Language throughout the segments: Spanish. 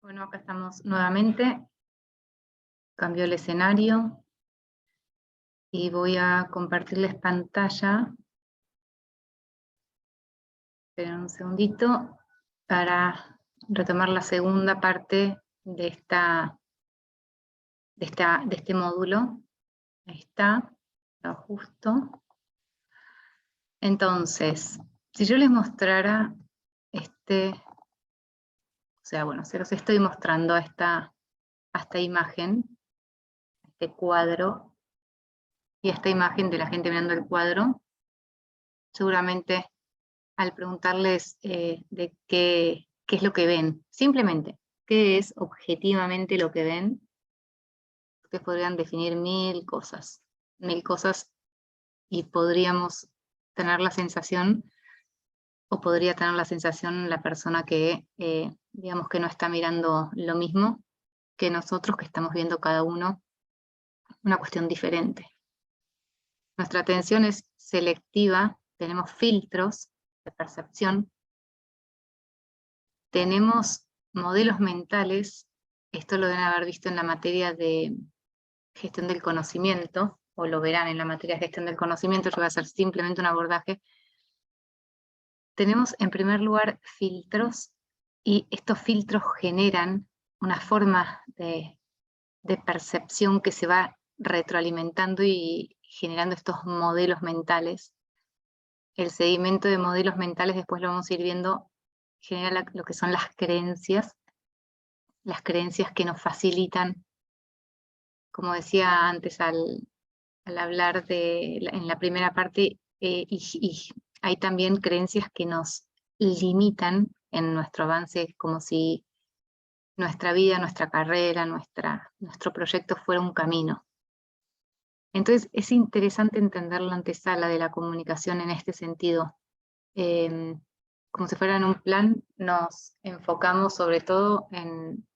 Bueno, acá estamos nuevamente. Cambio el escenario y voy a compartirles pantalla. Esperen un segundito para retomar la segunda parte de este módulo. Ahí está, lo ajusto. Entonces, si yo les mostrara bueno, se los estoy mostrando a esta imagen, este cuadro, y esta imagen de la gente mirando el cuadro, seguramente al preguntarles de qué es lo que ven, simplemente, qué es objetivamente lo que ven, ustedes podrían definir mil cosas, y podríamos tener la sensación, o podría tener la sensación la persona que, digamos que no está mirando lo mismo que nosotros, que estamos viendo cada uno una cuestión diferente. Nuestra atención es selectiva, tenemos filtros de percepción, tenemos modelos mentales, esto lo deben haber visto en la materia de gestión del conocimiento, o lo verán en la materia de gestión del conocimiento. Yo voy a hacer simplemente un abordaje. Tenemos en primer lugar filtros, y estos filtros generan una forma de percepción que se va retroalimentando y generando estos modelos mentales. El sedimento de modelos mentales, después lo vamos a ir viendo, genera lo que son las creencias que nos facilitan, como decía antes al hablar en la primera parte, y hay también creencias que nos limitan en nuestro avance, como si nuestra vida, nuestra carrera, nuestro proyecto fuera un camino. Entonces es interesante entender la antesala de la comunicación en este sentido. Como si fuera en un plan, nos enfocamos sobre todo en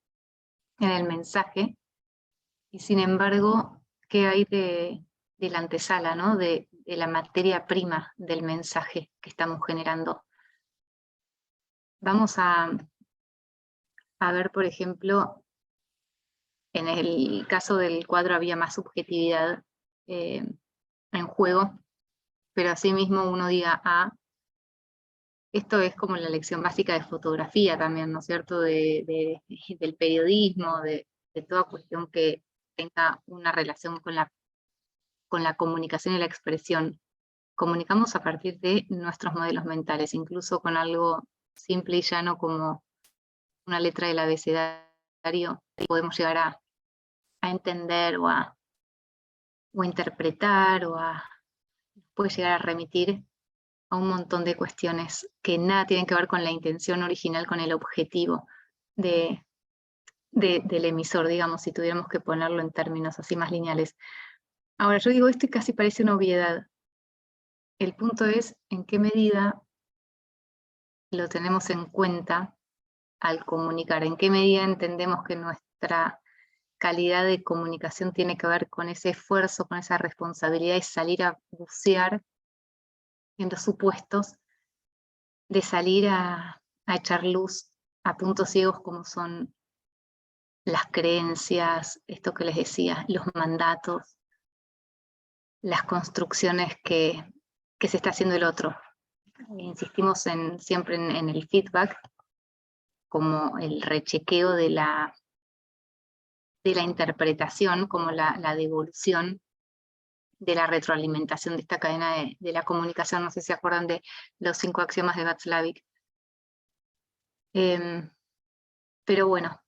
el mensaje, y sin embargo, ¿qué hay de la antesala, ¿no? de la materia prima del mensaje que estamos generando? Vamos a ver, por ejemplo, en el caso del cuadro había más subjetividad en juego, pero asimismo uno diga, esto es como la lección básica de fotografía también, ¿no es cierto? Del periodismo, de toda cuestión que tenga una relación con la comunicación y la expresión. Comunicamos a partir de nuestros modelos mentales, incluso con algo simple y llano como una letra del abecedario, podemos llegar a entender o a interpretar, puede llegar a remitir a un montón de cuestiones que nada tienen que ver con la intención original, con el objetivo del emisor, digamos, si tuviéramos que ponerlo en términos así más lineales. Ahora, yo digo esto y casi parece una obviedad. El punto es en qué medida lo tenemos en cuenta al comunicar, en qué medida entendemos que nuestra calidad de comunicación tiene que ver con ese esfuerzo, con esa responsabilidad de salir a bucear en los supuestos, de salir a echar luz a puntos ciegos como son las creencias, esto que les decía, los mandatos, las construcciones que se está haciendo el otro. Insistimos siempre en el feedback como el rechequeo de la interpretación, como la devolución de la retroalimentación de esta cadena de la comunicación. No sé si se acuerdan de los 5 axiomas de Václavic. Pero bueno,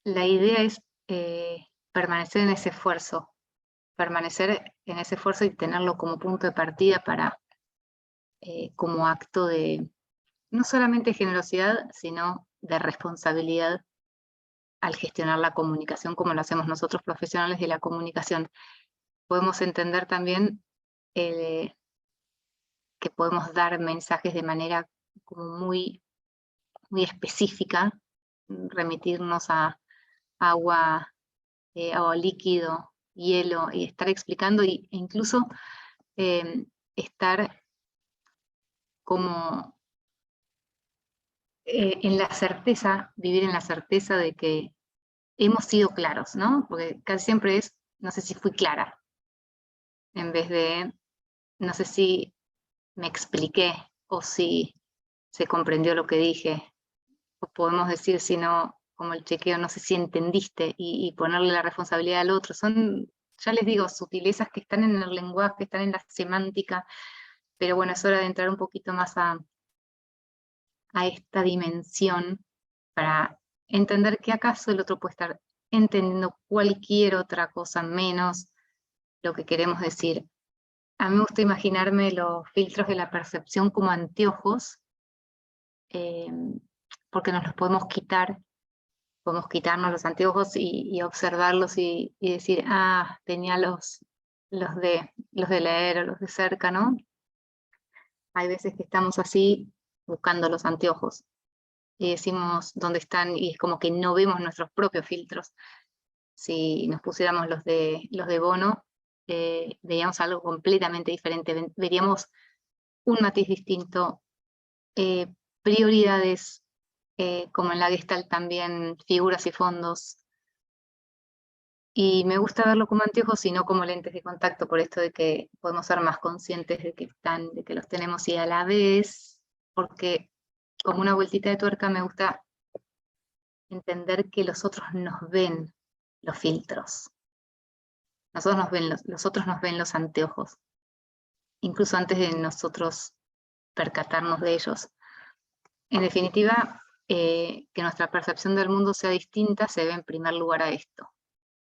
la idea es permanecer en ese esfuerzo, y tenerlo como punto de partida para, como acto de, no solamente generosidad, sino de responsabilidad al gestionar la comunicación como lo hacemos nosotros profesionales de la comunicación. Podemos entender también que podemos dar mensajes de manera como muy, muy específica, remitirnos a agua, agua líquido, hielo, y estar explicando, e incluso estar como en la certeza, vivir en la certeza de que hemos sido claros, ¿no? Porque casi siempre es, no sé si fui clara, en vez de, no sé si me expliqué o si se comprendió lo que dije. O podemos decir, si no, como el chequeo, no sé si entendiste y ponerle la responsabilidad al otro. Son, ya les digo, sutilezas que están en el lenguaje, están en la semántica, pero bueno, es hora de entrar un poquito más a esta dimensión para entender que acaso el otro puede estar entendiendo cualquier otra cosa menos lo que queremos decir. A mí me gusta imaginarme los filtros de la percepción como anteojos, eh, porque nos los podemos quitarnos los anteojos y observarlos y decir, ah, tenía los de leer o los de cerca, ¿no? Hay veces que estamos así buscando los anteojos y decimos dónde están y es como que no vemos nuestros propios filtros. Si nos pusiéramos los de Bono, veríamos algo completamente diferente, veríamos un matiz distinto, prioridades, como en la Gestalt también, figuras y fondos. Y me gusta verlo como anteojos y no como lentes de contacto, por esto de que podemos ser más conscientes de que están, de que los tenemos y a la vez, porque como una vueltita de tuerca me gusta entender que los otros nos ven los filtros. Nosotros nos ven los otros nos ven los anteojos, incluso antes de nosotros percatarnos de ellos. En definitiva, que nuestra percepción del mundo sea distinta se debe en primer lugar a esto,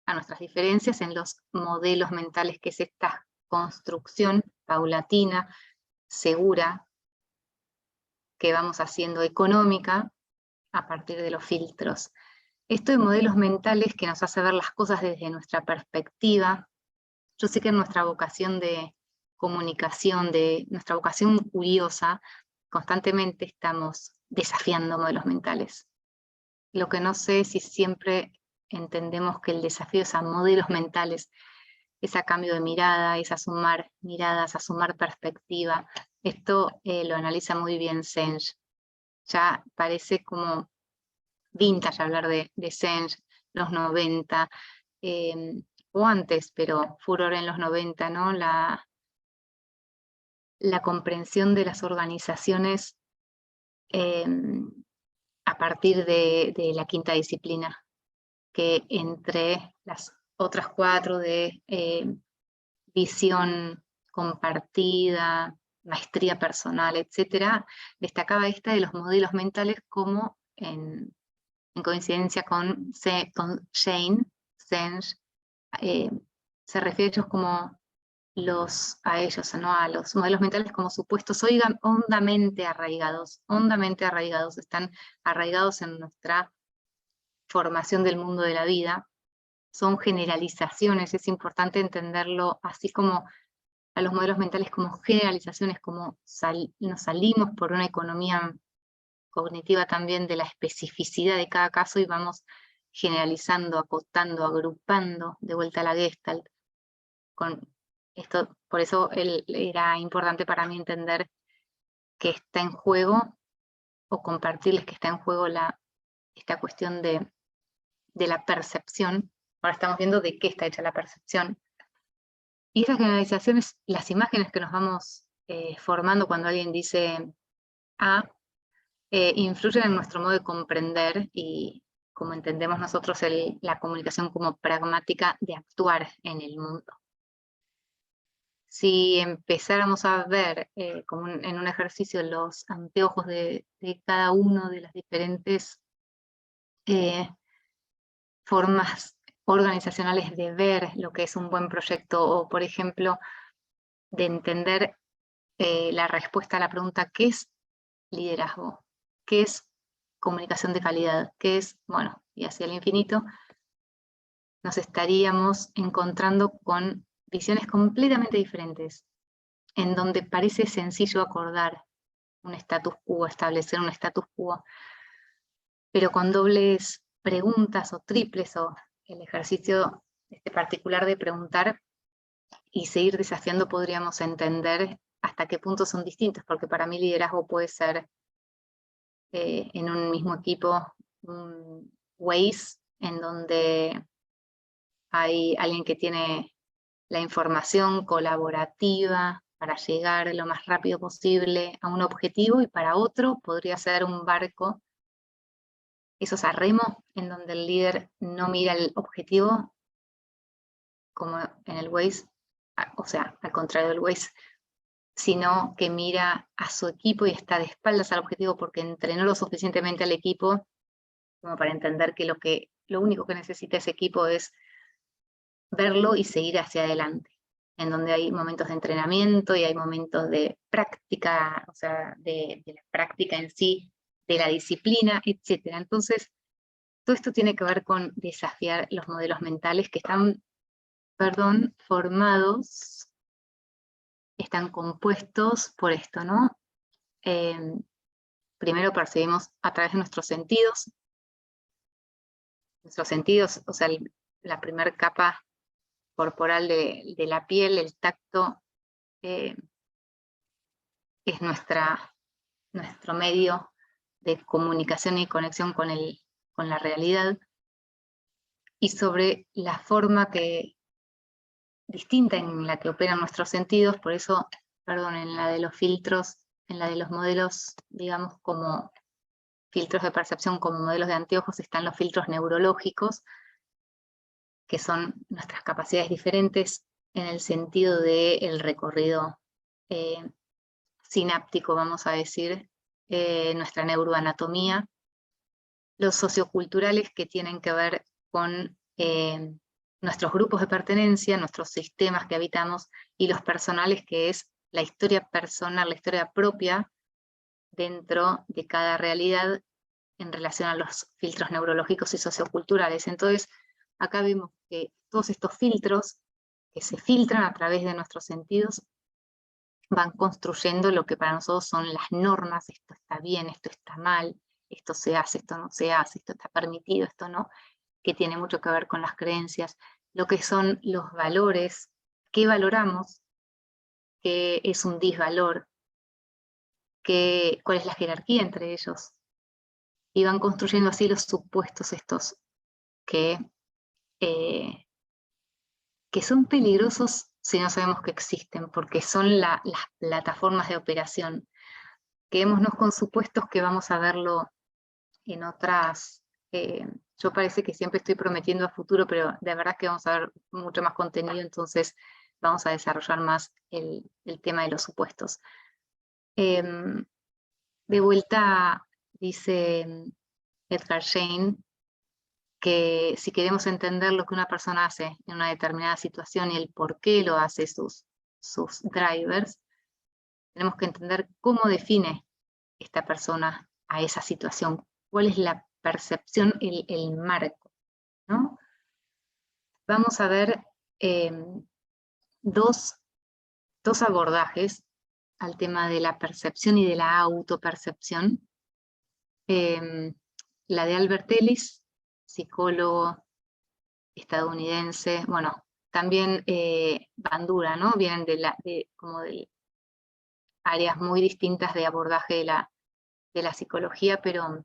a nuestras diferencias en los modelos mentales, que es esta construcción paulatina, segura, que vamos haciendo económica a partir de los filtros. Esto de modelos mentales que nos hace ver las cosas desde nuestra perspectiva. Yo sé que en nuestra vocación de comunicación, de nuestra vocación curiosa, constantemente estamos desafiando modelos mentales. Lo que no sé es si siempre entendemos que el desafío es a modelos mentales, es a cambio de mirada, es a sumar miradas, a sumar perspectiva. Esto lo analiza muy bien Senge. Ya parece como vintage hablar de Senge, los 90, o antes, pero furor en los 90, ¿no? La comprensión de las organizaciones a partir de la quinta disciplina, que entre las otras cuatro de visión compartida, maestría personal, etcétera, destacaba esta de los modelos mentales como en coincidencia con Shane, Senge, se refiere a ellos como a ellos, ¿no? A los modelos mentales como supuestos hondamente arraigados, están arraigados en nuestra formación del mundo de la vida, son generalizaciones, es importante entenderlo así como a los modelos mentales como generalizaciones, como nos salimos por una economía cognitiva también de la especificidad de cada caso y vamos generalizando, acotando, agrupando, de vuelta a la Gestalt. Con esto, por eso era importante para mí entender que está en juego, o compartirles que está en juego esta cuestión de la percepción. Ahora estamos viendo de qué está hecha la percepción. Y esas generalizaciones, las imágenes que nos vamos formando cuando alguien dice A, influyen en nuestro modo de comprender y como entendemos nosotros la comunicación como pragmática de actuar en el mundo. Si empezáramos a ver como en un ejercicio los anteojos de cada uno de las diferentes formas organizacionales de ver lo que es un buen proyecto, o por ejemplo, de entender la respuesta a la pregunta ¿qué es liderazgo? ¿Qué es comunicación de calidad? ¿Qué es, bueno, y hacia el infinito? Nos estaríamos encontrando con visiones completamente diferentes, en donde parece sencillo acordar un status quo, establecer un status quo, pero con dobles preguntas o triples, o el ejercicio este particular de preguntar y seguir desafiando, podríamos entender hasta qué punto son distintos, porque para mí liderazgo puede ser en un mismo equipo un Waze, en donde hay alguien que tiene la información colaborativa para llegar lo más rápido posible a un objetivo, y para otro podría ser un barco, esos a remo, en donde el líder no mira el objetivo, como en el Waze, o sea, al contrario del Waze, sino que mira a su equipo y está de espaldas al objetivo porque entrenó lo suficientemente al equipo como para entender que lo único que necesita ese equipo es verlo y seguir hacia adelante, en donde hay momentos de entrenamiento y hay momentos de práctica, o sea, de la práctica en sí, de la disciplina, etc. Entonces, todo esto tiene que ver con desafiar los modelos mentales que están, formados, están compuestos por esto, ¿no? Primero percibimos a través de nuestros sentidos, o sea, la primera capa corporal de la piel, el tacto, es nuestro medio de comunicación y conexión con la realidad, y sobre la forma distinta en la que operan nuestros sentidos. Por eso, en la de los filtros, en la de los modelos, digamos, como filtros de percepción, como modelos de anteojos, están los filtros neurológicos, que son nuestras capacidades diferentes en el sentido del recorrido sináptico, vamos a decir, nuestra neuroanatomía. Los socioculturales, que tienen que ver con nuestros grupos de pertenencia, nuestros sistemas que habitamos, y los personales, que es la historia personal, la historia propia dentro de cada realidad en relación a los filtros neurológicos y socioculturales. Entonces, acá vemos que todos estos filtros que se filtran a través de nuestros sentidos van construyendo lo que para nosotros son las normas: esto está bien, esto está mal, esto se hace, esto no se hace, esto está permitido, esto no, que tiene mucho que ver con las creencias, lo que son los valores, qué valoramos, qué es un disvalor, cuál es la jerarquía entre ellos, y van construyendo así los supuestos estos que son peligrosos si no sabemos que existen, porque son las plataformas de operación. Quedémonos con supuestos que vamos a verlo en otras. Yo parece que siempre estoy prometiendo a futuro, pero de verdad que vamos a ver mucho más contenido, entonces vamos a desarrollar más el tema de los supuestos. De vuelta, dice Edgar Schein, que si queremos entender lo que una persona hace en una determinada situación y el por qué lo hace, sus drivers, tenemos que entender cómo define esta persona a esa situación, cuál es la percepción, el marco, ¿no? Vamos a ver dos abordajes al tema de la percepción y de la autopercepción. La de Albert Ellis, psicólogo estadounidense, bueno, también Bandura, ¿no? Vienen como de áreas muy distintas de abordaje de la psicología, pero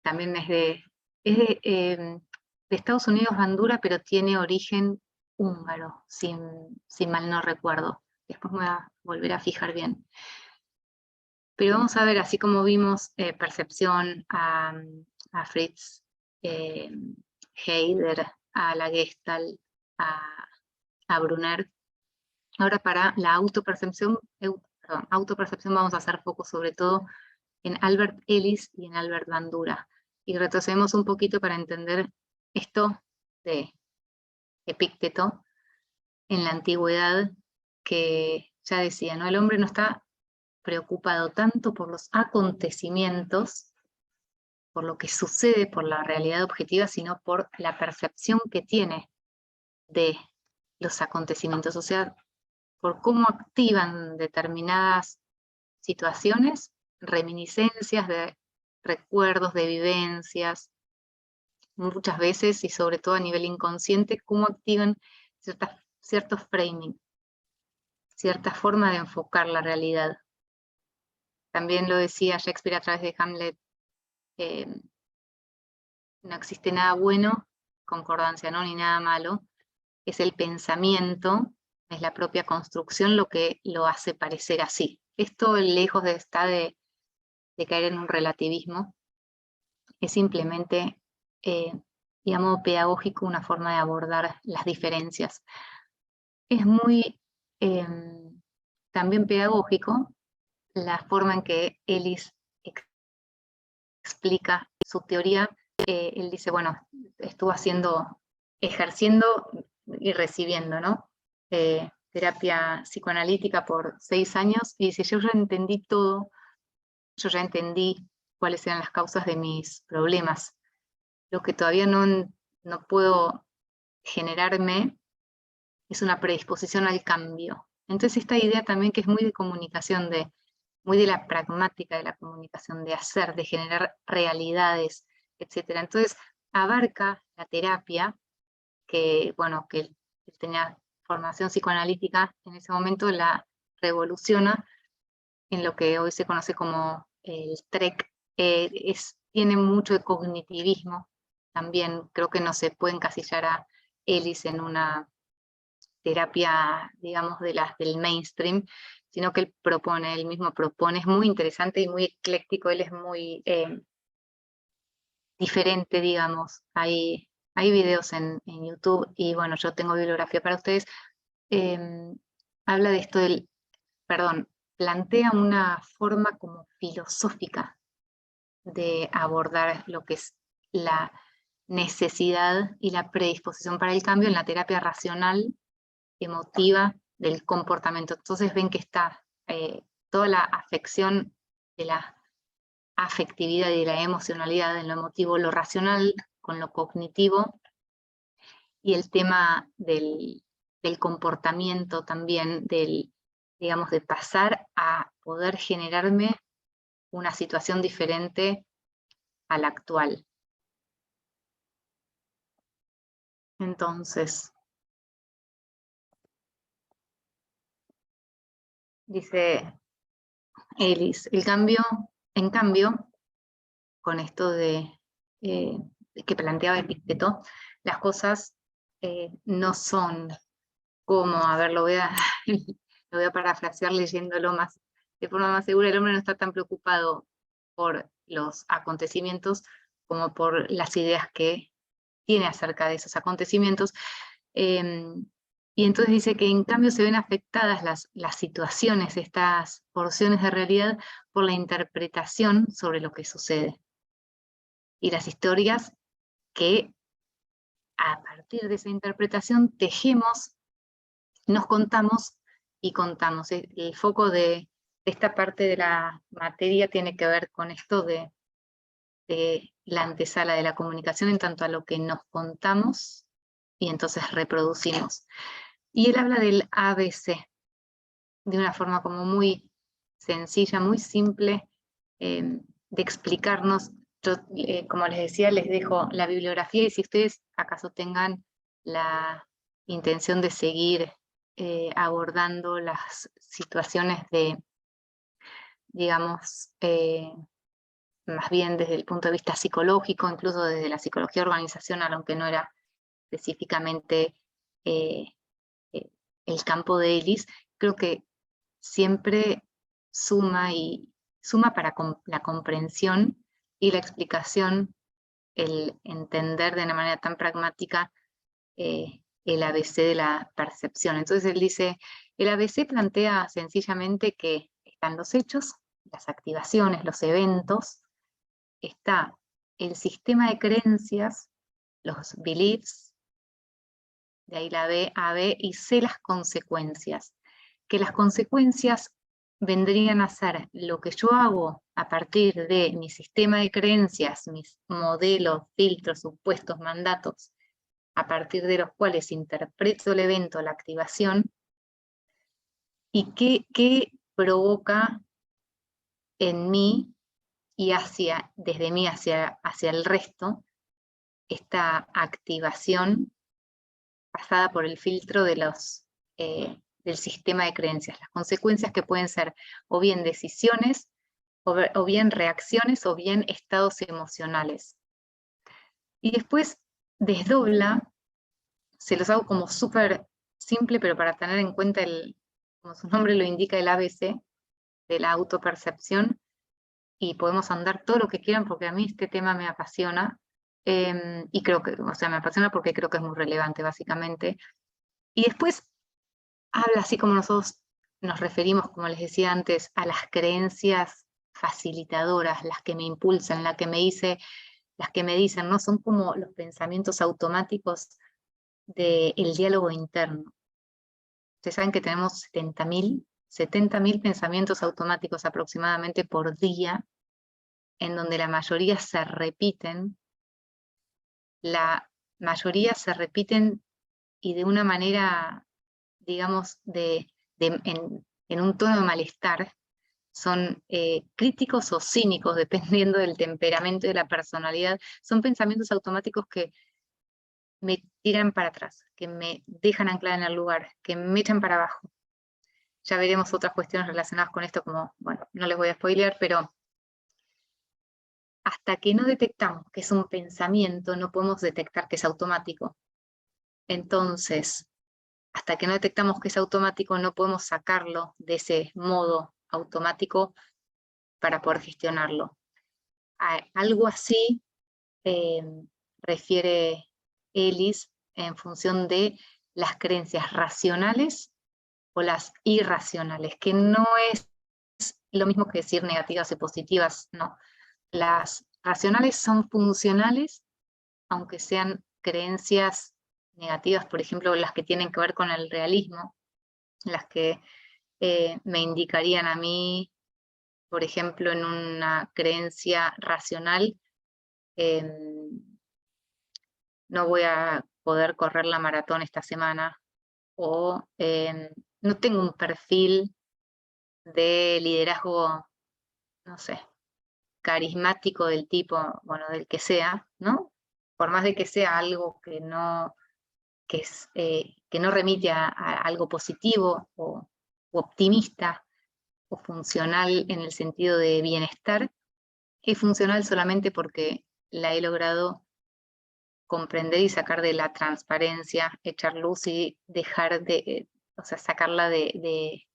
también es de Estados Unidos, Bandura, pero tiene origen húngaro, si mal no recuerdo. Después me voy a volver a fijar bien. Pero vamos a ver, así como vimos percepción a Fritz Heider, a la Gestalt, a Brunner. Ahora, para la autopercepción vamos a hacer foco sobre todo en Albert Ellis y en Albert Bandura. Y retrocedemos un poquito para entender esto de Epicteto en la antigüedad, que ya decía, ¿no? El hombre no está preocupado tanto por los acontecimientos, por lo que sucede, por la realidad objetiva, sino por la percepción que tiene de los acontecimientos, o sea, por cómo activan determinadas situaciones, reminiscencias de recuerdos, de vivencias, muchas veces y sobre todo a nivel inconsciente, cómo activan ciertos framing, cierta forma de enfocar la realidad. también lo decía Shakespeare a través de Hamlet, no existe nada bueno, concordancia, ¿no? Ni nada malo, es el pensamiento, es la propia construcción lo que lo hace parecer así. Esto, lejos de estar de caer en un relativismo, es simplemente, digamos, pedagógico, una forma de abordar las diferencias. Es muy también pedagógico la forma en que Ellis explica su teoría. Él dice, bueno, estuvo ejerciendo y recibiendo, ¿no? Terapia psicoanalítica por 6 años, y dice, yo ya entendí todo, yo ya entendí cuáles eran las causas de mis problemas. Lo que todavía no puedo generarme es una predisposición al cambio. Entonces esta idea también, que es muy de comunicación, muy de la pragmática de la comunicación, de hacer, de generar realidades, etc. Entonces abarca la terapia, que bueno, que él tenía formación psicoanalítica en ese momento, la revoluciona en lo que hoy se conoce como el TREC. Tiene mucho de cognitivismo también. Creo que no se puede encasillar a Ellis en una terapia, digamos, del mainstream, sino que él mismo propone, es muy interesante y muy ecléctico. Él es muy diferente, digamos. Hay videos en YouTube, y bueno, yo tengo bibliografía para ustedes. Habla de esto plantea una forma como filosófica de abordar lo que es la necesidad y la predisposición para el cambio en la terapia racional, emotiva, del comportamiento. Entonces ven que está toda la afección de la afectividad y de la emocionalidad en lo emotivo, lo racional con lo cognitivo, y el tema del comportamiento también, digamos, de pasar a poder generarme una situación diferente a la actual. Entonces, dice Ellis, en cambio, con esto que planteaba Epicteto, las cosas no son como, a ver, lo voy a parafrasear leyéndolo de forma más segura. El hombre no está tan preocupado por los acontecimientos como por las ideas que tiene acerca de esos acontecimientos. Y entonces dice que en cambio se ven afectadas las situaciones, estas porciones de realidad, por la interpretación sobre lo que sucede. Y las historias que a partir de esa interpretación tejemos, nos contamos y contamos. El foco de esta parte de la materia tiene que ver con esto de la antesala de la comunicación en tanto a lo que nos contamos y entonces reproducimos. Y él habla del ABC de una forma como muy sencilla, muy simple de explicarnos. Yo, como les decía, les dejo la bibliografía, y si ustedes acaso tengan la intención de seguir abordando las situaciones digamos, más bien desde el punto de vista psicológico, incluso desde la psicología organizacional, aunque no era específicamente el campo de Ellis, creo que siempre suma para la comprensión y la explicación, el entender de una manera tan pragmática el ABC de la percepción. Entonces él dice, el ABC plantea sencillamente que están los hechos, las activaciones, los eventos, está el sistema de creencias, los beliefs, de ahí la B, AB, y C, las consecuencias. Que las consecuencias vendrían a ser lo que yo hago a partir de mi sistema de creencias, mis modelos, filtros, supuestos, mandatos, a partir de los cuales interpreto el evento, la activación, y qué provoca en mí y desde mí hacia el resto, esta activación pasada por el filtro del sistema de creencias. Las consecuencias, que pueden ser o bien decisiones o bien reacciones o bien estados emocionales. Y después desdobla, se los hago como súper simple, pero para tener en cuenta, como su nombre lo indica, el ABC de la autopercepción, y podemos andar todo lo que quieran porque a mí este tema me apasiona, y creo que, o sea, me apasiona porque creo que es muy relevante, básicamente. Y después habla así como nosotros nos referimos, como les decía antes, a las creencias facilitadoras, las que me impulsan, las que me dicen, ¿no? Son como los pensamientos automáticos del diálogo interno. Ustedes saben que tenemos 70.000 pensamientos automáticos aproximadamente por día, en donde la mayoría se repiten. La mayoría se repiten y de una manera, digamos, en un tono de malestar. Son críticos o cínicos, dependiendo del temperamento y de la personalidad. Son pensamientos automáticos que me tiran para atrás, que me dejan anclada en el lugar, que me echan para abajo. Ya veremos otras cuestiones relacionadas con esto, como, bueno, no les voy a spoilear, pero hasta que no detectamos que es un pensamiento, no podemos detectar que es automático. Entonces, hasta que no detectamos que es automático, no podemos sacarlo de ese modo automático para poder gestionarlo. Algo así refiere Ellis en función de las creencias racionales o las irracionales, que no es lo mismo que decir negativas y positivas, no. Las racionales son funcionales, aunque sean creencias negativas, por ejemplo, las que tienen que ver con el realismo, las que me indicarían a mí, por ejemplo, en una creencia racional, no voy a poder correr la maratón esta semana, o no tengo un perfil de liderazgo, no sé, carismático del tipo, bueno, del que sea, ¿no? Por más de que sea algo que no remite a algo positivo o optimista o funcional en el sentido de bienestar, es funcional solamente porque la he logrado comprender y sacar de la transparencia, echar luz y dejar o sea, sacarla de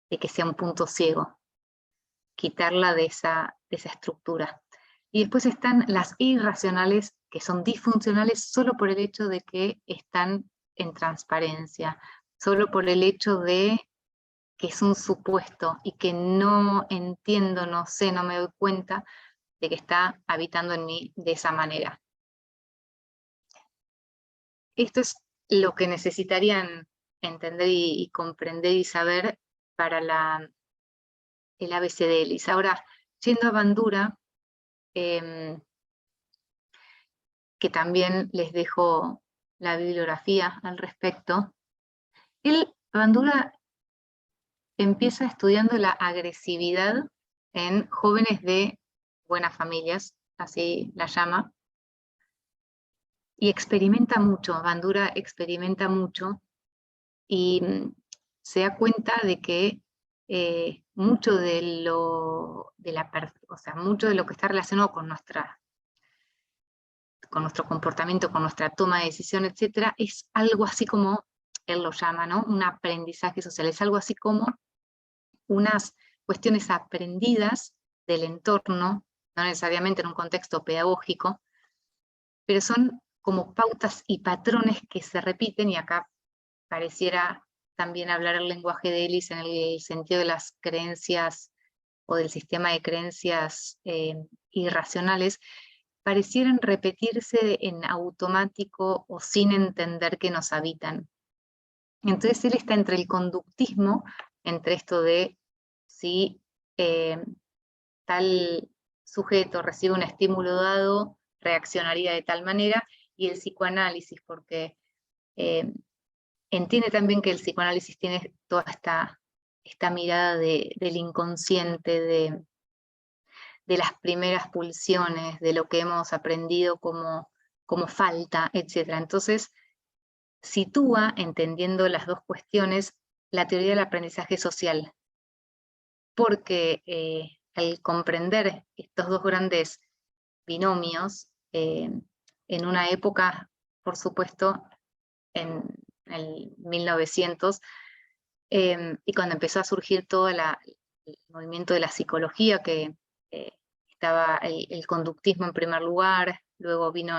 que sea un punto ciego, quitarla de esa estructura. Y después están las irracionales, que son disfuncionales solo por el hecho de que están en transparencia, solo por el hecho de que es un supuesto y que no entiendo, no sé, no me doy cuenta de que está habitando en mí de esa manera. Esto es lo que necesitarían entender y comprender y saber para el ABC de Ellis. Ahora, yendo a Bandura, que también les dejo la bibliografía al respecto, Bandura empieza estudiando la agresividad en jóvenes de buenas familias, así la llama, y experimenta mucho, Bandura experimenta mucho, y se da cuenta de que mucho de lo que está relacionado con nuestro comportamiento, con nuestra toma de decisión, etcétera, es algo así como, él lo llama, ¿no? Un aprendizaje social, es algo así como unas cuestiones aprendidas del entorno, no necesariamente en un contexto pedagógico, pero son como pautas y patrones que se repiten, y acá pareciera también hablar el lenguaje de Ellis en el sentido de las creencias o del sistema de creencias irracionales, parecieran repetirse en automático o sin entender que nos habitan. Entonces él está entre el conductismo, entre esto de si tal sujeto recibe un estímulo dado, reaccionaría de tal manera, y el psicoanálisis, porque entiende también que el psicoanálisis tiene toda esta mirada del inconsciente, de las primeras pulsiones, de lo que hemos aprendido como falta, etc. Entonces, sitúa, entendiendo las dos cuestiones, la teoría del aprendizaje social, porque al comprender estos dos grandes binomios, en una época, por supuesto, en el 1900, y cuando empezó a surgir todo el movimiento de la psicología, que estaba el conductismo en primer lugar, luego vino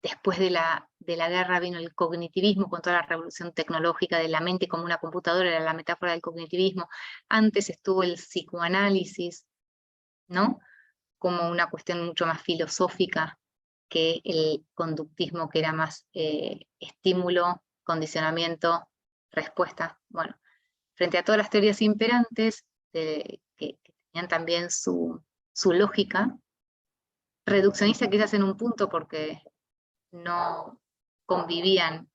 después de la guerra vino el cognitivismo con toda la revolución tecnológica de la mente como una computadora, era la metáfora del cognitivismo. Antes estuvo el psicoanálisis, ¿no? Como una cuestión mucho más filosófica que el conductismo, que era más estímulo, condicionamiento, respuesta. Bueno, frente a todas las teorías imperantes, que tenían también su lógica, reduccionista quizás en un punto porque no convivían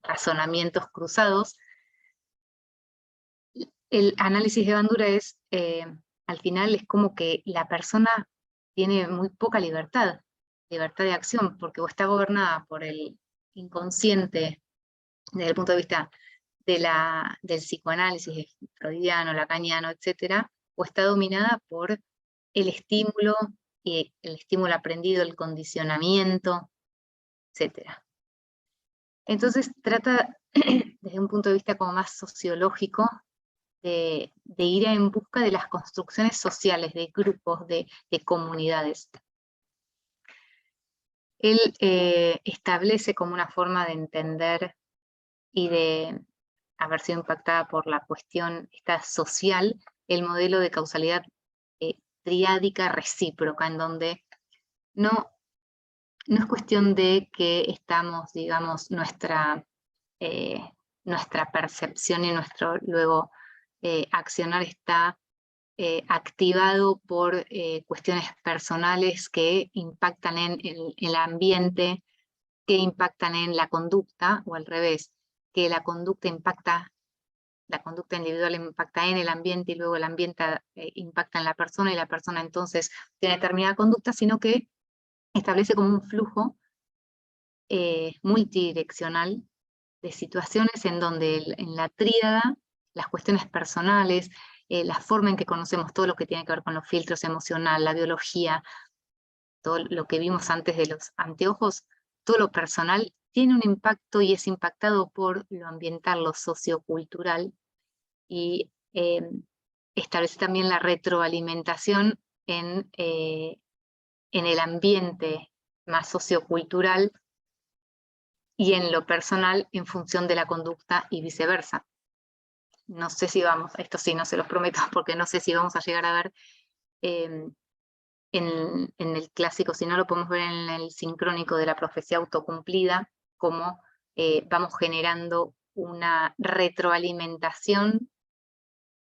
razonamientos cruzados, el análisis de Bandura es, al final es como que la persona tiene muy poca libertad de acción, porque o está gobernada por el inconsciente desde el punto de vista del psicoanálisis freudiano, lacaniano, etcétera, o está dominada por el estímulo, y el estímulo aprendido, el condicionamiento, etcétera. Entonces trata, desde un punto de vista como más sociológico, de ir en busca de las construcciones sociales, de grupos, de comunidades. Él establece como una forma de entender y de haber sido impactada por la cuestión esta social, el modelo de causalidad triádica recíproca, en donde no es cuestión de que estamos, digamos, nuestra percepción y nuestro luego accionar está activado por cuestiones personales que impactan en el ambiente, que impactan en la conducta, o al revés, que la conducta individual impacta en el ambiente y luego el ambiente impacta en la persona y la persona entonces tiene determinada conducta, sino que establece como un flujo multidireccional de situaciones en donde en la tríada las cuestiones personales, la forma en que conocemos todo lo que tiene que ver con los filtros emocionales, la biología, todo lo que vimos antes de los anteojos, todo lo personal tiene un impacto y es impactado por lo ambiental, lo sociocultural, y establece también la retroalimentación en el ambiente más sociocultural y en lo personal en función de la conducta y viceversa. No sé si vamos, esto sí, no se los prometo, porque no sé si vamos a llegar a ver en el clásico, si no lo podemos ver en el sincrónico de la profecía autocumplida, cómo vamos generando una retroalimentación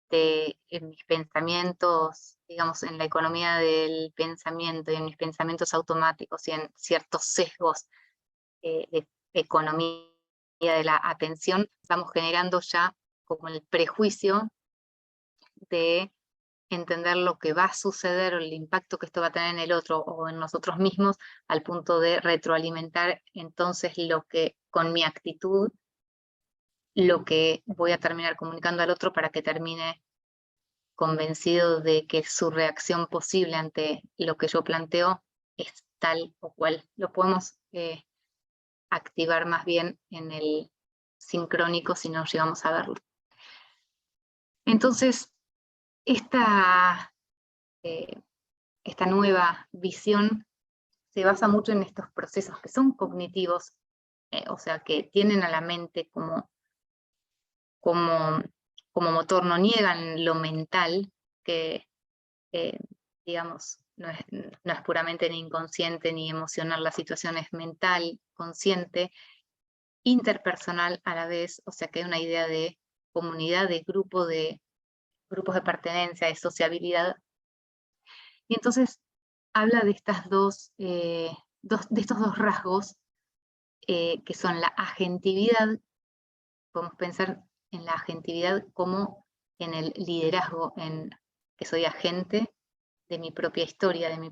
en mis pensamientos, digamos, en la economía del pensamiento y en mis pensamientos automáticos y en ciertos sesgos de economía de la atención, vamos generando ya como el prejuicio de entender lo que va a suceder o el impacto que esto va a tener en el otro o en nosotros mismos, al punto de retroalimentar entonces lo que con mi actitud, lo que voy a terminar comunicando al otro para que termine convencido de que su reacción posible ante lo que yo planteo es tal o cual. Lo podemos activar más bien en el sincrónico si no llegamos a verlo. Entonces, esta nueva visión se basa mucho en estos procesos que son cognitivos, o sea, que tienen a la mente como motor, no niegan lo mental, que digamos, no es puramente ni inconsciente ni emocional, la situación es mental, consciente, interpersonal a la vez, o sea que hay una idea de comunidad, de grupos de pertenencia, de sociabilidad. Y entonces habla de estas de estos dos rasgos que son la agentividad. Podemos pensar en la agentividad como en el liderazgo, en que soy agente de mi propia historia, de mi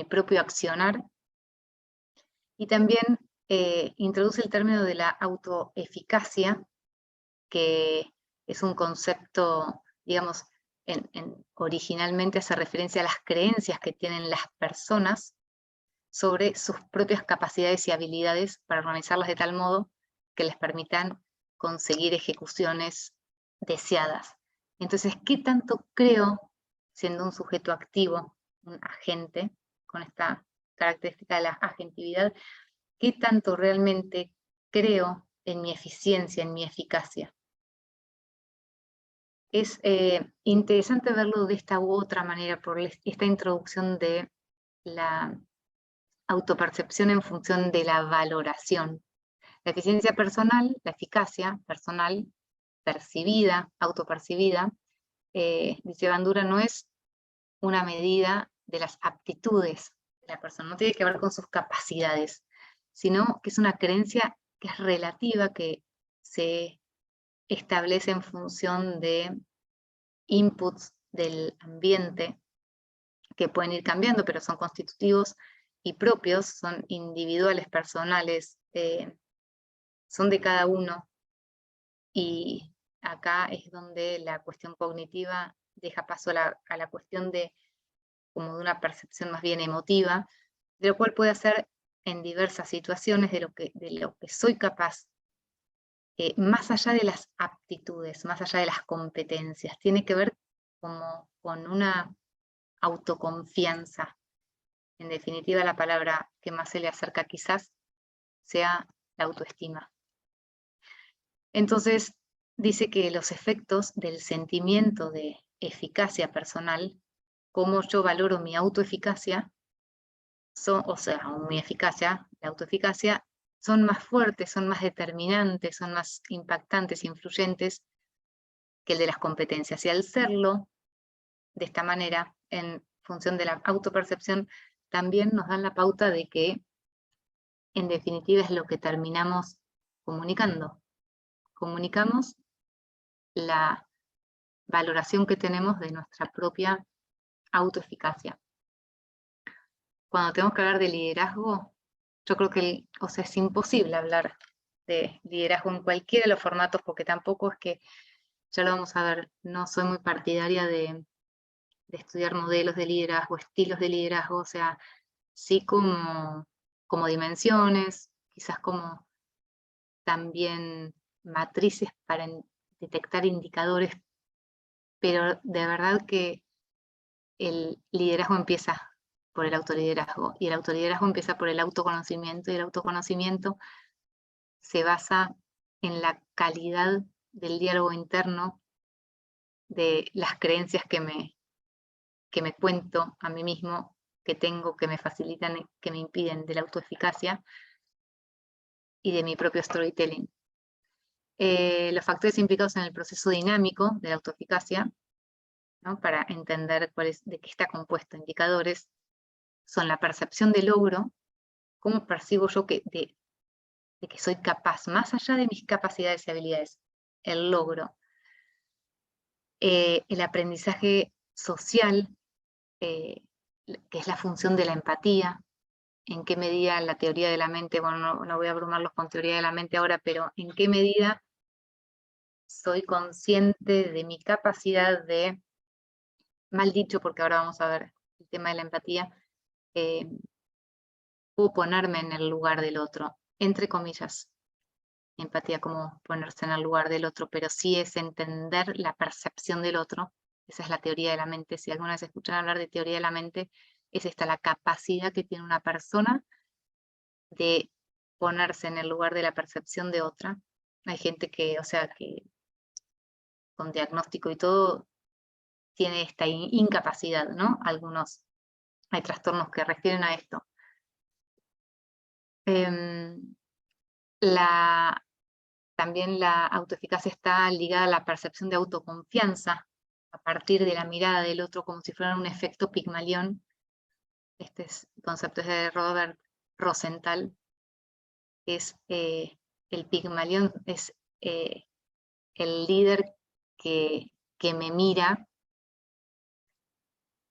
propio accionar. Y también introduce el término de la autoeficacia, que es un concepto, digamos, originalmente hace referencia a las creencias que tienen las personas sobre sus propias capacidades y habilidades para organizarlas de tal modo que les permitan conseguir ejecuciones deseadas. Entonces, ¿qué tanto creo, siendo un sujeto activo, un agente, con esta característica de la agentividad, qué tanto realmente creo en mi eficiencia, en mi eficacia? Es interesante verlo de esta u otra manera por esta introducción de la autopercepción en función de la valoración. La eficiencia personal, la eficacia personal, percibida, autopercibida, dice Bandura, no es una medida de las aptitudes de la persona, no tiene que ver con sus capacidades, sino que es una creencia que es relativa, que se establece en función de inputs del ambiente que pueden ir cambiando, pero son constitutivos y propios, son individuales, personales, son de cada uno. Y acá es donde la cuestión cognitiva deja paso a la cuestión de como de una percepción más bien emotiva, de lo cual puede hacer en diversas situaciones de lo que soy capaz, más allá de las aptitudes, más allá de las competencias. Tiene que ver como con una autoconfianza. En definitiva, la palabra que más se le acerca quizás sea la autoestima. Entonces, dice que los efectos del sentimiento de eficacia personal, cómo yo valoro mi autoeficacia, mi eficacia, la autoeficacia, son más fuertes, son más determinantes, son más impactantes, influyentes que el de las competencias. Y al serlo, de esta manera, en función de la autopercepción, también nos dan la pauta de que, en definitiva, es lo que terminamos comunicando. Comunicamos la valoración que tenemos de nuestra propia autoeficacia. Cuando tenemos que hablar de liderazgo, yo creo que es imposible hablar de liderazgo en cualquiera de los formatos, porque tampoco es que, ya lo vamos a ver, no soy muy partidaria de estudiar modelos de liderazgo, estilos de liderazgo, o sea, sí como dimensiones, quizás como también matrices para detectar indicadores, pero de verdad que el liderazgo empieza por el autoliderazgo, y el autoliderazgo empieza por el autoconocimiento, y el autoconocimiento se basa en la calidad del diálogo interno, de las creencias que me cuento a mí mismo, que tengo, que me facilitan, que me impiden, de la autoeficacia y de mi propio storytelling. Los factores implicados en el proceso dinámico de la autoeficacia, ¿no? Para entender de qué está compuesto, indicadores, son la percepción de logro, cómo percibo yo de que soy capaz, más allá de mis capacidades y habilidades, el logro. El aprendizaje social, que es la función de la empatía, en qué medida la teoría de la mente, bueno, no voy a abrumarlos con teoría de la mente ahora, pero en qué medida soy consciente de mi capacidad de, mal dicho, porque ahora vamos a ver el tema de la empatía, puedo ponerme en el lugar del otro, entre comillas. Empatía como ponerse en el lugar del otro, pero sí es entender la percepción del otro. Esa es la teoría de la mente. Si alguna vez escuchan hablar de teoría de la mente, es esta la capacidad que tiene una persona de ponerse en el lugar de la percepción de otra. Hay gente que, que con diagnóstico y todo, tiene esta incapacidad, ¿no? Hay trastornos que refieren a esto. También la autoeficacia está ligada a la percepción de autoconfianza, a partir de la mirada del otro, como si fuera un efecto Pigmalión. El concepto es de Robert Rosenthal. El Pigmalión es el líder que me mira,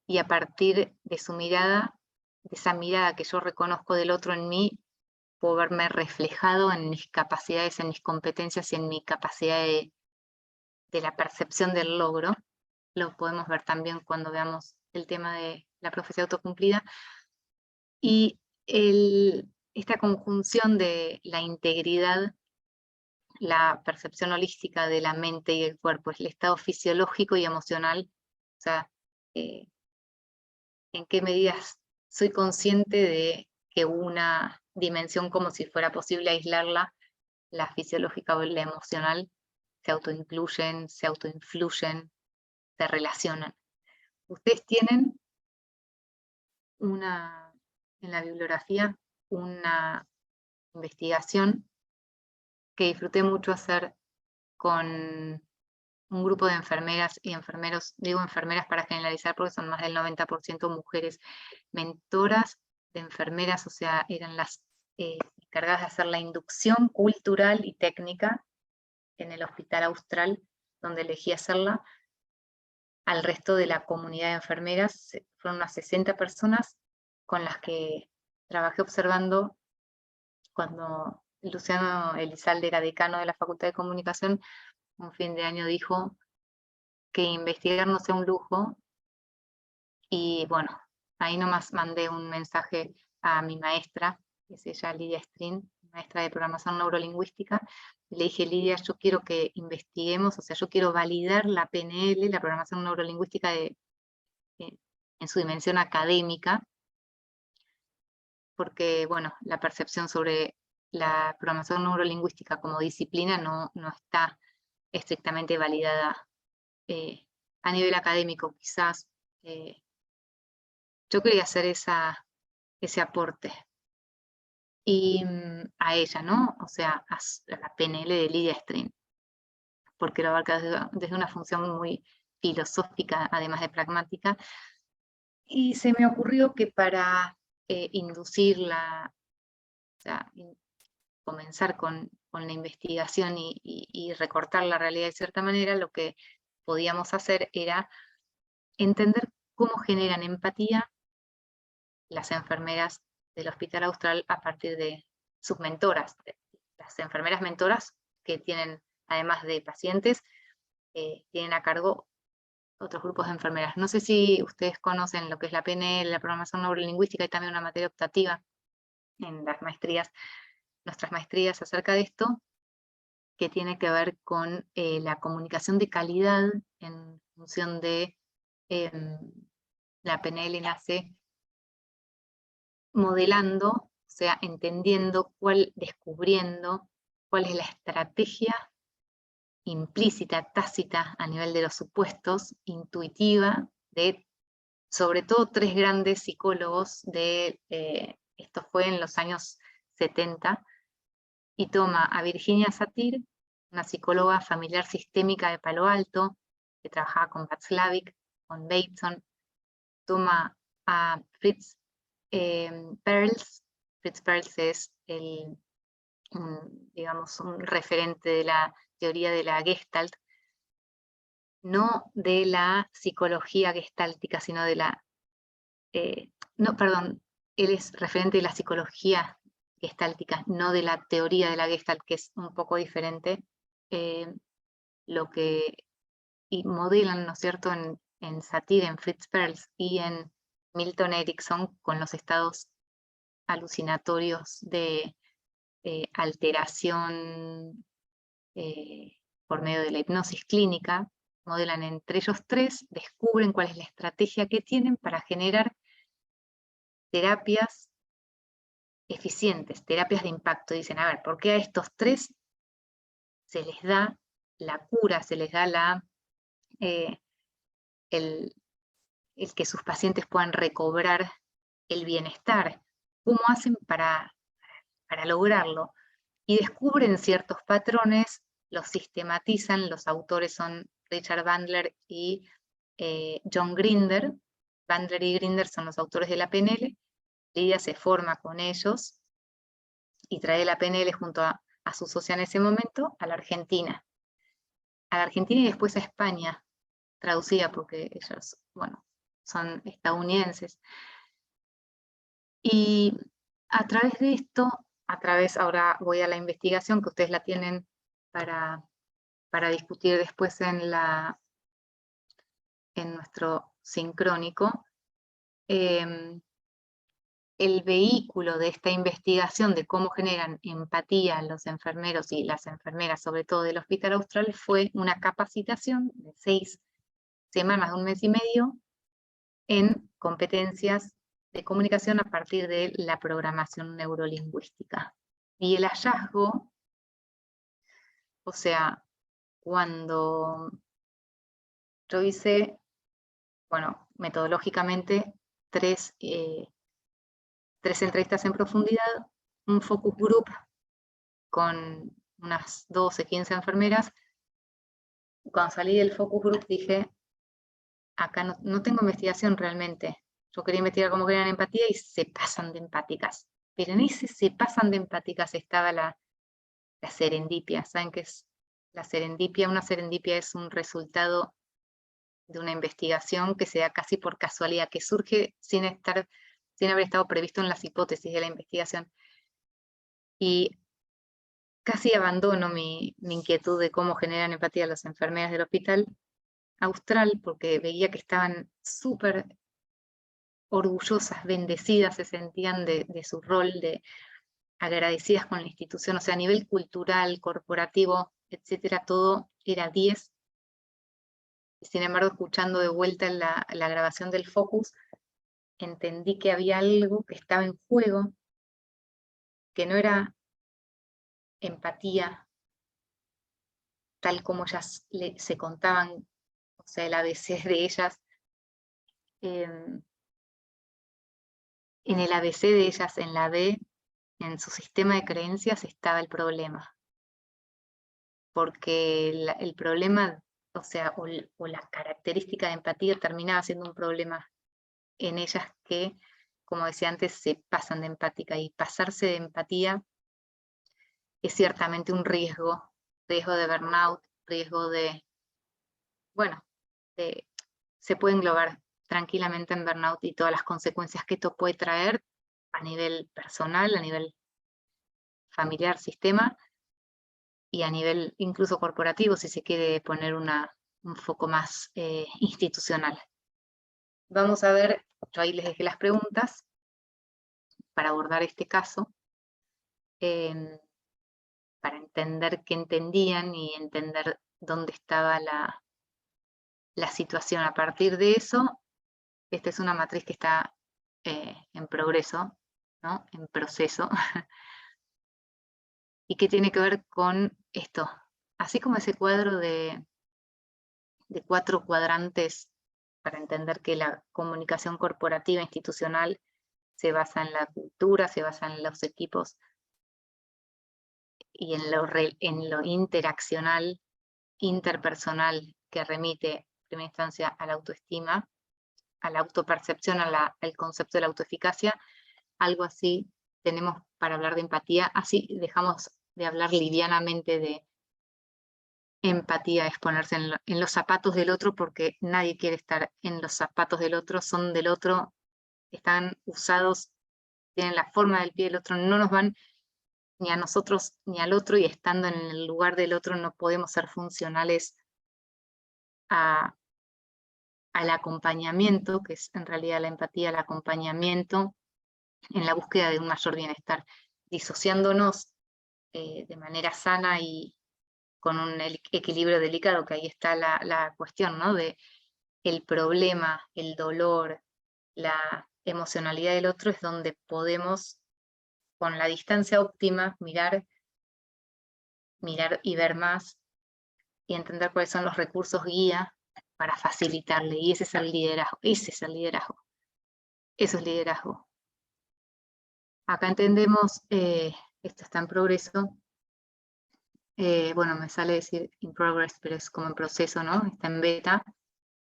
y a partir de su mirada, de esa mirada que yo reconozco del otro en mí, puedo verme reflejado en mis capacidades, en mis competencias y en mi capacidad de la percepción del logro. Lo podemos ver también cuando veamos el tema de la profecía autocumplida. Y esta conjunción de la integridad, la percepción holística de la mente y el cuerpo, es el estado fisiológico y emocional, o sea, en qué medidas soy consciente de que una dimensión, como si fuera posible aislarla, la fisiológica o la emocional, se autoincluyen, se autoinfluyen, se relacionan. Ustedes tienen en la bibliografía una investigación que disfruté mucho hacer con un grupo de enfermeras y enfermeros, digo enfermeras para generalizar porque son más del 90% mujeres, mentoras de enfermeras, o sea, eran las encargadas de hacer la inducción cultural y técnica en el Hospital Austral, donde elegí hacerla. Al resto de la comunidad de enfermeras, fueron unas 60 personas con las que trabajé observando cuando Luciano Elizalde era decano de la Facultad de Comunicación. Un fin de año dijo que investigar no sea un lujo, y bueno, ahí nomás mandé un mensaje a mi maestra, que es ella, Lidia Strin, maestra de programación neurolingüística, y le dije: Lidia, yo quiero que investiguemos, o sea, yo quiero validar la PNL, la programación neurolingüística en su dimensión académica, porque, bueno, la percepción sobre la programación neurolingüística como disciplina no está estrictamente validada a nivel académico, quizás. Yo quería hacer ese aporte. Y a ella, ¿no? O sea, a la PNL de Lidia Strin, porque lo abarca desde una función muy filosófica, además de pragmática. Y se me ocurrió que para inducirla, o sea, comenzar con la investigación y recortar la realidad de cierta manera, lo que podíamos hacer era entender cómo generan empatía las enfermeras del Hospital Austral a partir de sus mentoras, las enfermeras mentoras que tienen, además de pacientes, tienen a cargo otros grupos de enfermeras. No sé si ustedes conocen lo que es la PNL, la programación neurolingüística, y también una materia optativa en las maestrías, nuestras maestrías acerca de esto, que tiene que ver con la comunicación de calidad en función de la PNL nace modelando, o sea, entendiendo descubriendo cuál es la estrategia implícita, tácita, a nivel de los supuestos, intuitiva, de sobre todo 3 grandes psicólogos esto fue en los años 70, y toma a Virginia Satir, una psicóloga familiar sistémica de Palo Alto, que trabajaba con Václavic, con Bateson, toma a Fritz Perls. Fritz Perls es digamos, un referente de la teoría de la Gestalt, no de la psicología gestáltica, sino de la... no, perdón, él es referente de la psicología gestáltica, no de la teoría de la Gestalt, que es un poco diferente. Lo que modelan, ¿no es cierto?, en Satir, en Fritz Perls y en Milton Erickson, con los estados alucinatorios de alteración por medio de la hipnosis clínica, modelan entre ellos 3, descubren cuál es la estrategia que tienen para generar terapias eficientes, terapias de impacto. Dicen, a ver, ¿por qué a estos 3 se les da la cura, se les da el que sus pacientes puedan recobrar el bienestar? ¿Cómo hacen para lograrlo? Y descubren ciertos patrones, los sistematizan. Los autores son Richard Bandler y John Grinder. Bandler y Grinder son los autores de la PNL. Lidia se forma con ellos y trae la PNL junto a su socia en ese momento a la Argentina. A la Argentina y después a España, traducida porque ellos, bueno, son estadounidenses. Y a través de esto, ahora voy a la investigación, que ustedes la tienen para para discutir después en nuestro sincrónico. El vehículo de esta investigación de cómo generan empatía los enfermeros y las enfermeras, sobre todo del Hospital Austral, fue una capacitación de 6 semanas, de 1 mes y medio, en competencias de comunicación a partir de la programación neurolingüística. Y el hallazgo, o sea, cuando yo hice, bueno, metodológicamente, 3 entrevistas en profundidad, un focus group con unas 12, 15 enfermeras. Cuando salí del focus group dije, acá no tengo investigación realmente. Yo quería investigar cómo crean empatía y se pasan de empáticas. Pero en ese se pasan de empáticas estaba la serendipia. ¿Saben qué es la serendipia? Una serendipia es un resultado de una investigación que se da casi por casualidad, que surge sin haber estado previsto en las hipótesis de la investigación. Y casi abandono mi inquietud de cómo generan empatía las enfermeras del Hospital Austral, porque veía que estaban súper orgullosas, bendecidas, se sentían de su rol, de agradecidas con la institución, o sea, a nivel cultural, corporativo, etcétera, todo era 10. Sin embargo, escuchando de vuelta la grabación del Focus, entendí que había algo que estaba en juego, que no era empatía tal como ellas se contaban, o sea, el ABC de ellas. En el ABC de ellas, en la B, en su sistema de creencias estaba el problema. Porque el problema, o sea, o la característica de empatía terminaba siendo un problema en ellas que, como decía antes, se pasan de empática. Y pasarse de empatía es ciertamente un riesgo de burnout, riesgo de, bueno, se puede englobar tranquilamente en burnout y todas las consecuencias que esto puede traer a nivel personal, a nivel familiar, sistema, y a nivel incluso corporativo, si se quiere poner un foco más institucional. Vamos a ver, yo ahí les dejé las preguntas para abordar este caso, para entender qué entendían y entender dónde estaba la situación. A partir de eso, esta es una matriz que está en progreso, ¿no? En proceso, y que tiene que ver con esto. Así como ese cuadro de 4 cuadrantes para entender que la comunicación corporativa institucional se basa en la cultura, se basa en los equipos y en lo interaccional, interpersonal, que remite en primera instancia a la autoestima, a la autopercepción, al concepto de la autoeficacia. Algo así tenemos para hablar de empatía, así dejamos de hablar livianamente de empatía, es ponerse en los zapatos del otro, porque nadie quiere estar en los zapatos del otro, son del otro, están usados, tienen la forma del pie del otro, no nos van ni a nosotros ni al otro, y estando en el lugar del otro no podemos ser funcionales al acompañamiento, que es en realidad la empatía, el acompañamiento en la búsqueda de un mayor bienestar, disociándonos de manera sana y con un equilibrio delicado, que ahí está la cuestión, ¿no? De el problema, el dolor, la emocionalidad del otro, es donde podemos, con la distancia óptima, mirar y ver más y entender cuáles son los recursos guía para facilitarle. Y ese es el liderazgo, eso es liderazgo. Acá entendemos, esto está en progreso, bueno, me sale decir in progress, pero es como en proceso, ¿no? Está en beta.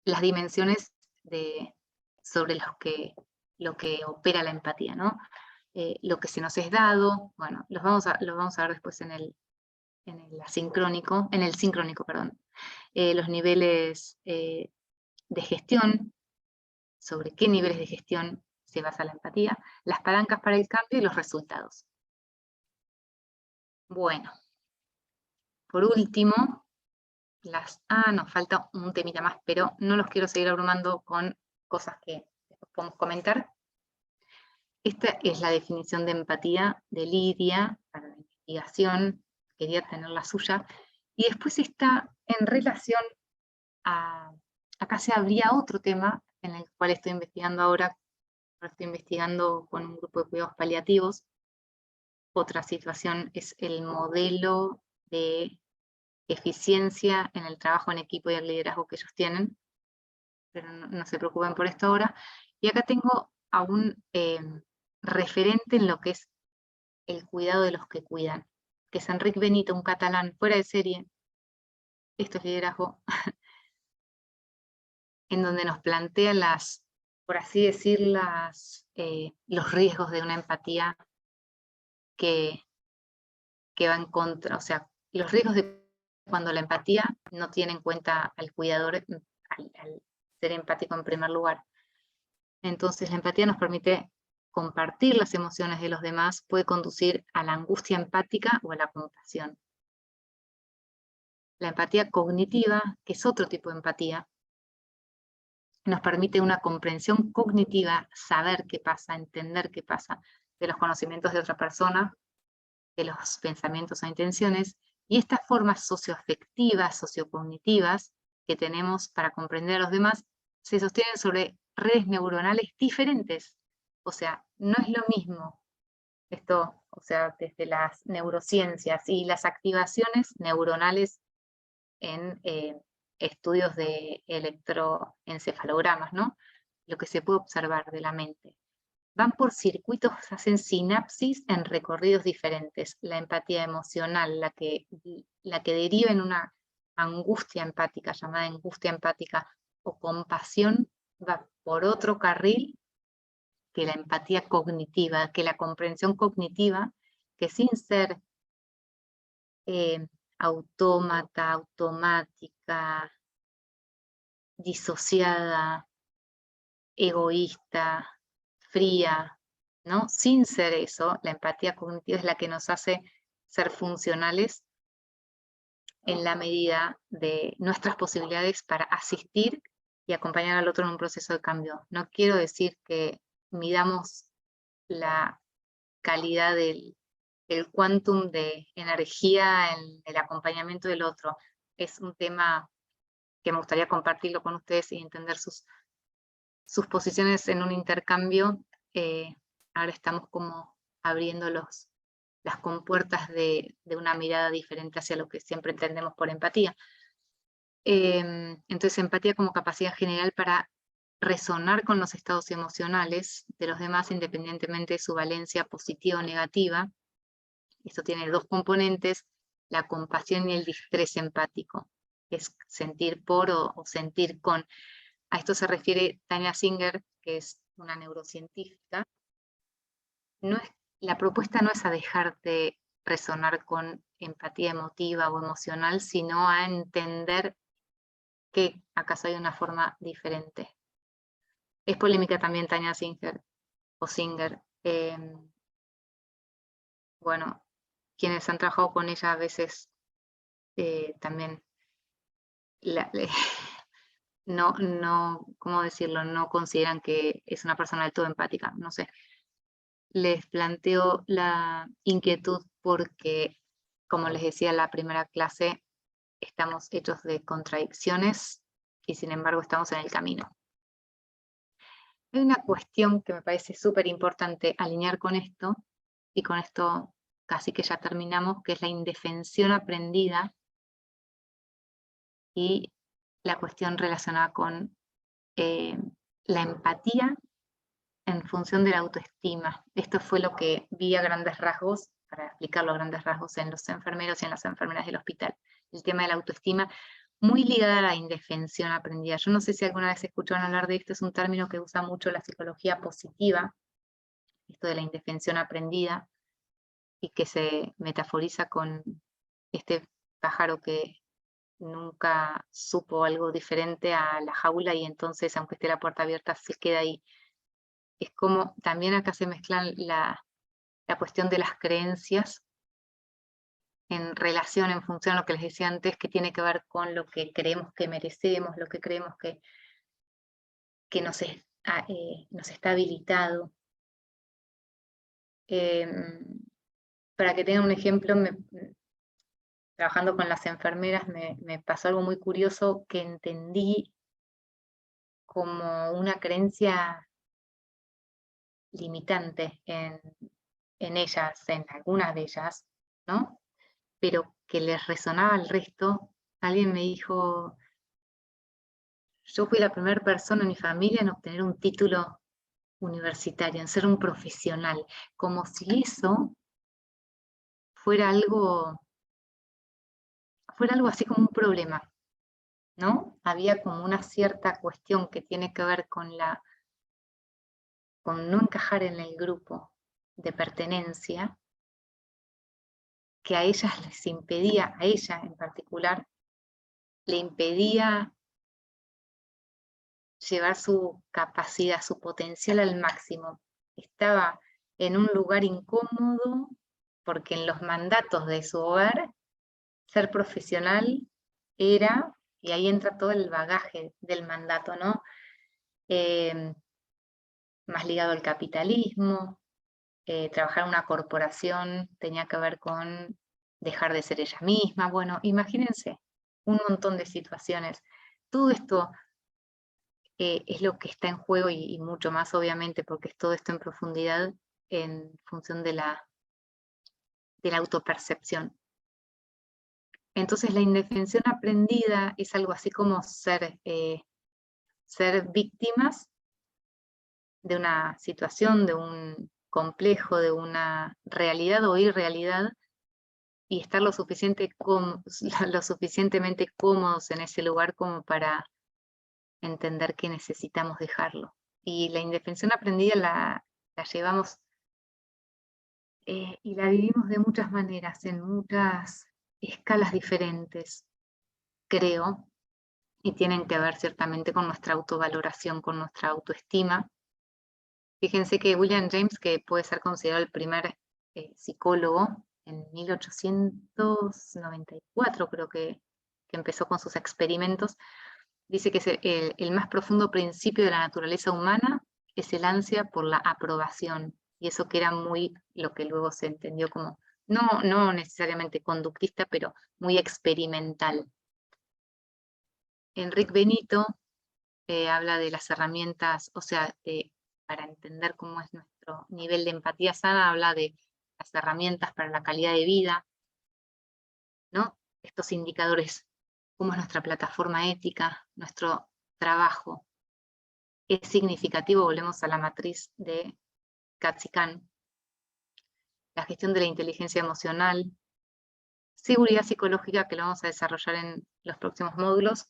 Las dimensiones sobre lo que opera la empatía, ¿no? Lo que se nos es dado, bueno, los vamos a ver después en el sincrónico, perdón. Los niveles de gestión, sobre qué niveles de gestión se basa la empatía, las palancas para el cambio y los resultados. Bueno, por último, nos falta un temita más, pero no los quiero seguir abrumando con cosas que después podemos comentar. Esta es la definición de empatía de Lidia para la investigación, quería tener la suya, y después está en relación a, acá se abría otro tema en el cual estoy investigando ahora, estoy investigando con un grupo de cuidados paliativos. Otra situación es el modelo de eficiencia en el trabajo en equipo y el liderazgo que ellos tienen, pero no se preocupen por esto ahora. Y acá tengo a un referente en lo que es el cuidado de los que cuidan, que es Enric Benito, un catalán fuera de serie. Esto es liderazgo, en donde nos plantea por así decir, los riesgos de una empatía que va en contra, o sea, los riesgos de cuando la empatía no tiene en cuenta al cuidador, al ser empático en primer lugar. Entonces la empatía nos permite compartir las emociones de los demás, puede conducir a la angustia empática o a la compasión. La empatía cognitiva, que es otro tipo de empatía, nos permite una comprensión cognitiva, saber qué pasa, entender qué pasa, de los conocimientos de otra persona, de los pensamientos o intenciones, y estas formas socioafectivas, sociocognitivas que tenemos para comprender a los demás, se sostienen sobre redes neuronales diferentes. O sea, no es lo mismo esto, o sea, desde las neurociencias y las activaciones neuronales en estudios de electroencefalogramas, ¿no? Lo que se puede observar de la mente. Van por circuitos, hacen sinapsis en recorridos diferentes. La empatía emocional, la que deriva en una angustia empática, llamada angustia empática, o compasión, va por otro carril que la empatía cognitiva, que la comprensión cognitiva, que sin ser autómata, automática, disociada, egoísta, fría, ¿no? Sin ser eso, la empatía cognitiva es la que nos hace ser funcionales en la medida de nuestras posibilidades para asistir y acompañar al otro en un proceso de cambio. No quiero decir que midamos la calidad del quantum de energía en el acompañamiento del otro. Es un tema que me gustaría compartirlo con ustedes y entender sus posiciones en un intercambio. Ahora estamos como abriendo las compuertas de una mirada diferente hacia lo que siempre entendemos por empatía. Entonces, empatía como capacidad general para resonar con los estados emocionales de los demás independientemente de su valencia positiva o negativa. Esto tiene dos componentes, la compasión y el distrés empático, que es sentir por o sentir con. A esto se refiere Tania Singer, que es una neurocientífica. La propuesta no es a dejar de resonar con empatía emotiva o emocional, sino a entender que acaso hay una forma diferente. Es polémica también Tania Singer, o Singer. Bueno, quienes han trabajado con ella a veces también ¿cómo decirlo? No consideran que es una persona del todo empática, no sé. Les planteo la inquietud porque, como les decía en la primera clase, estamos hechos de contradicciones y sin embargo estamos en el camino. Hay una cuestión que me parece súper importante alinear con esto, y con esto casi que ya terminamos, que es la indefensión aprendida y la cuestión relacionada con la empatía en función de la autoestima. Esto fue lo que vi a grandes rasgos, para explicarlo a grandes rasgos, en los enfermeros y en las enfermeras del hospital. El tema de la autoestima, muy ligada a la indefensión aprendida. Yo no sé si alguna vez escucharon hablar de esto, es un término que usa mucho la psicología positiva, esto de la indefensión aprendida, y que se metaforiza con este pájaro que nunca supo algo diferente a la jaula y entonces, aunque esté la puerta abierta, se queda ahí. Es como también acá se mezclan la cuestión de las creencias en relación, en función a lo que les decía antes, que tiene que ver con lo que creemos que merecemos, lo que creemos que nos está habilitado. Para que tengan un ejemplo, trabajando con las enfermeras me pasó algo muy curioso que entendí como una creencia limitante en ellas, en algunas de ellas, ¿no? Pero que les resonaba al resto. Alguien me dijo, yo fui la primera persona en mi familia en obtener un título universitario, en ser un profesional, como si eso fuera algo así como un problema, ¿no? Había como una cierta cuestión que tiene que ver con no encajar en el grupo de pertenencia, que a ellas les impedía, a ella en particular, le impedía llevar su capacidad, su potencial al máximo. Estaba en un lugar incómodo porque en los mandatos de su hogar, ser profesional era, y ahí entra todo el bagaje del mandato, ¿no? Más ligado al capitalismo, trabajar en una corporación tenía que ver con dejar de ser ella misma. Bueno, imagínense un montón de situaciones. Todo esto es lo que está en juego y mucho más, obviamente, porque es todo esto en profundidad en función de la autopercepción. Entonces, la indefensión aprendida es algo así como ser víctimas de una situación, de un complejo, de una realidad o irrealidad, y estar lo suficientemente cómodos en ese lugar como para entender que necesitamos dejarlo. Y la indefensión aprendida la llevamos y la vivimos de muchas maneras, en muchas escalas diferentes, creo, y tienen que ver ciertamente con nuestra autovaloración, con nuestra autoestima. Fíjense que William James, que puede ser considerado el primer psicólogo, en 1894 creo que empezó con sus experimentos, dice que el más profundo principio de la naturaleza humana es el ansia por la aprobación, y eso que era muy lo que luego se entendió como, no necesariamente conductista, pero muy experimental. Enrique Benito habla de las herramientas, o sea, para entender cómo es nuestro nivel de empatía sana, habla de las herramientas para la calidad de vida, ¿no? Estos indicadores, cómo es nuestra plataforma ética, nuestro trabajo. Es significativo, volvemos a la matriz de Katz-Kahn, la gestión de la inteligencia emocional, seguridad psicológica, que lo vamos a desarrollar en los próximos módulos,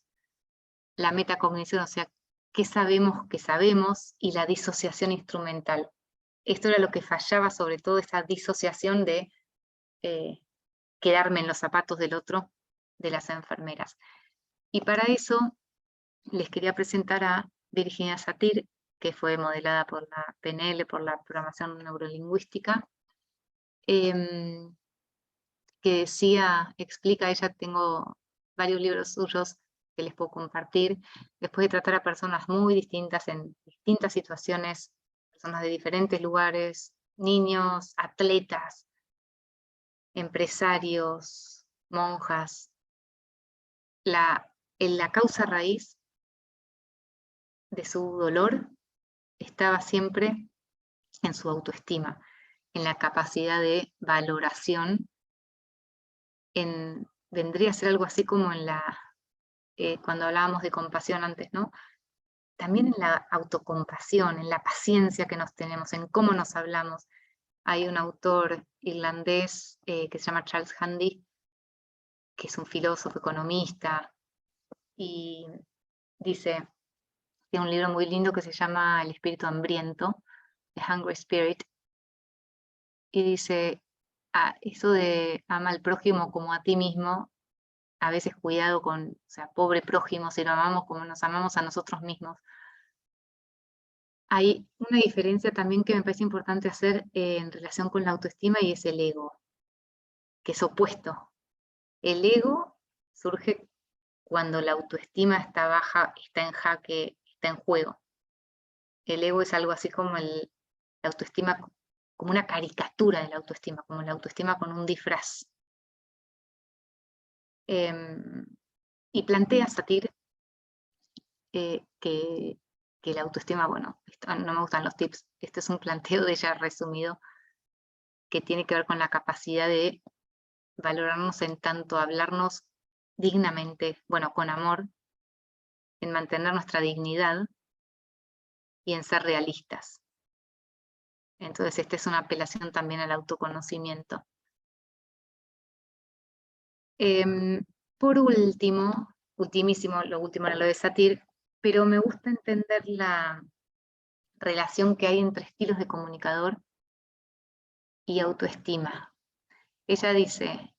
la metacognición, o sea, qué sabemos que sabemos, y la disociación instrumental. Esto era lo que fallaba, sobre todo esa disociación de quedarme en los zapatos del otro, de las enfermeras. Y para eso les quería presentar a Virginia Satir, que fue modelada por la PNL, por la programación neurolingüística, que explica, ella, tengo varios libros suyos que les puedo compartir, después de tratar a personas muy distintas en distintas situaciones, personas de diferentes lugares, niños, atletas, empresarios, monjas. En la causa raíz de su dolor estaba siempre en su autoestima, en la capacidad de valoración, vendría a ser algo así como cuando hablábamos de compasión antes, ¿no? También en la autocompasión, en la paciencia que nos tenemos, en cómo nos hablamos. Hay un autor irlandés que se llama Charles Handy, que es un filósofo, economista, y dice, tiene un libro muy lindo que se llama El espíritu hambriento, The Hungry Spirit, y dice, eso de ama al prójimo como a ti mismo, a veces cuidado con, o sea, pobre prójimo, si lo amamos como nos amamos a nosotros mismos. Hay una diferencia también que me parece importante hacer en relación con la autoestima, y es el ego, que es opuesto El ego surge cuando la autoestima está baja, está en jaque, está en juego. El ego es algo así como la autoestima, como una caricatura de la autoestima, como la autoestima con un disfraz. Y plantea Satir que la autoestima, bueno, no me gustan los tips, este es un planteo de ella resumido, que tiene que ver con la capacidad de valorarnos en tanto hablarnos dignamente, bueno, con amor, en mantener nuestra dignidad y en ser realistas. Entonces, esta es una apelación también al autoconocimiento. Por último, ultimísimo, lo último era lo de Satir, pero me gusta entender la relación que hay entre estilos de comunicador y autoestima. Ella dice,